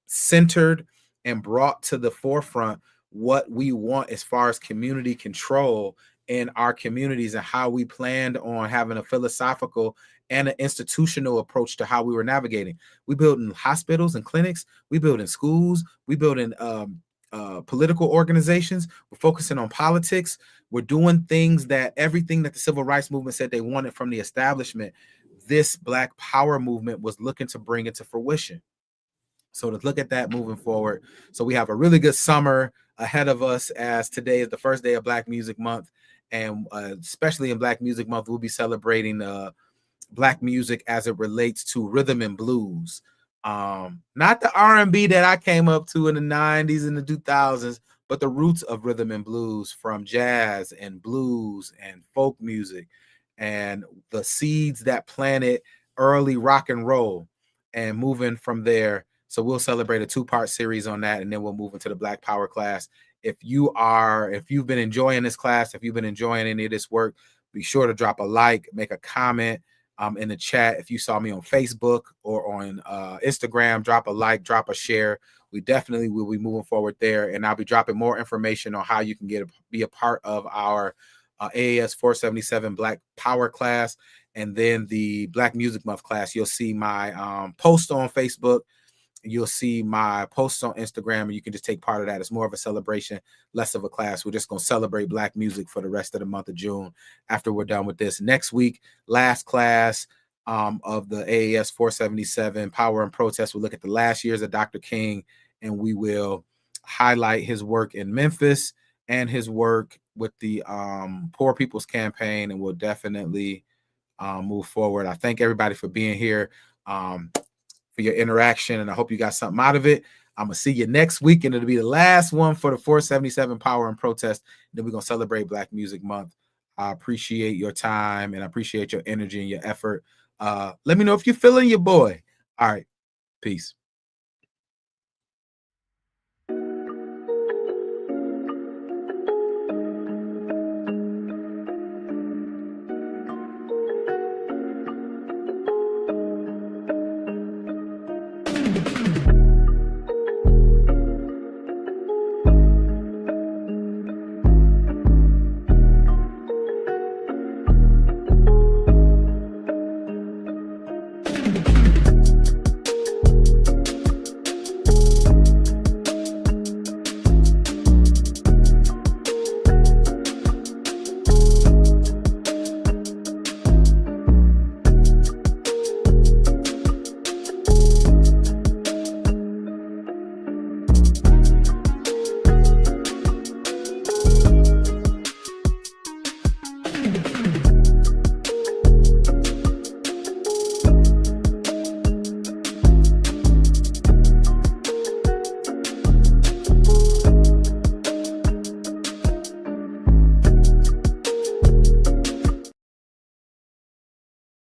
centered and brought to the forefront what we want as far as community control in our communities and how we planned on having a philosophical and an institutional approach to how we were navigating. We build in hospitals and clinics. We build in schools. We build in political organizations. We're focusing on politics. We're doing things that everything that the civil rights movement said they wanted from the establishment, this Black Power movement was looking to bring into fruition. So to look at that moving forward. So we have a really good summer ahead of us, as today is the first day of Black Music Month. And especially in Black Music Month, we'll be celebrating Black music as it relates to rhythm and blues. Not the R&B that I came up to in the 90s and the 2000s, but the roots of rhythm and blues from jazz and blues and folk music and the seeds that planted early rock and roll and moving from there. So we'll celebrate a 2-part series on that, and then we'll move into the Black Power class. If you've been enjoying this class, if you've been enjoying any of this work, be sure to drop a like, make a comment in the chat. If you saw me on Facebook or on Instagram, drop a like, drop a share. We definitely will be moving forward there, and I'll be dropping more information on how you can be a part of our AAS 477 Black Power class, and then the Black Music Month class. You'll see my post on Facebook. You'll see my posts on Instagram, and you can just take part of that. It's more of a celebration, less of a class. We're just going to celebrate Black music for the rest of the month of June after we're done with this. Next week, last class of the AAS 477 Power and Protest. We'll look at the last years of Dr. King, and we will highlight his work in Memphis and his work with the Poor People's Campaign, and we'll definitely move forward. I thank everybody for being here. For your interaction, and I hope you got something out of it. I'm gonna see you next week, and it'll be the last one for the 477 Power and Protest. Then we're gonna celebrate Black Music Month. I appreciate your time, and I appreciate your energy and your effort. Let me know if you're feeling your boy. All right, peace.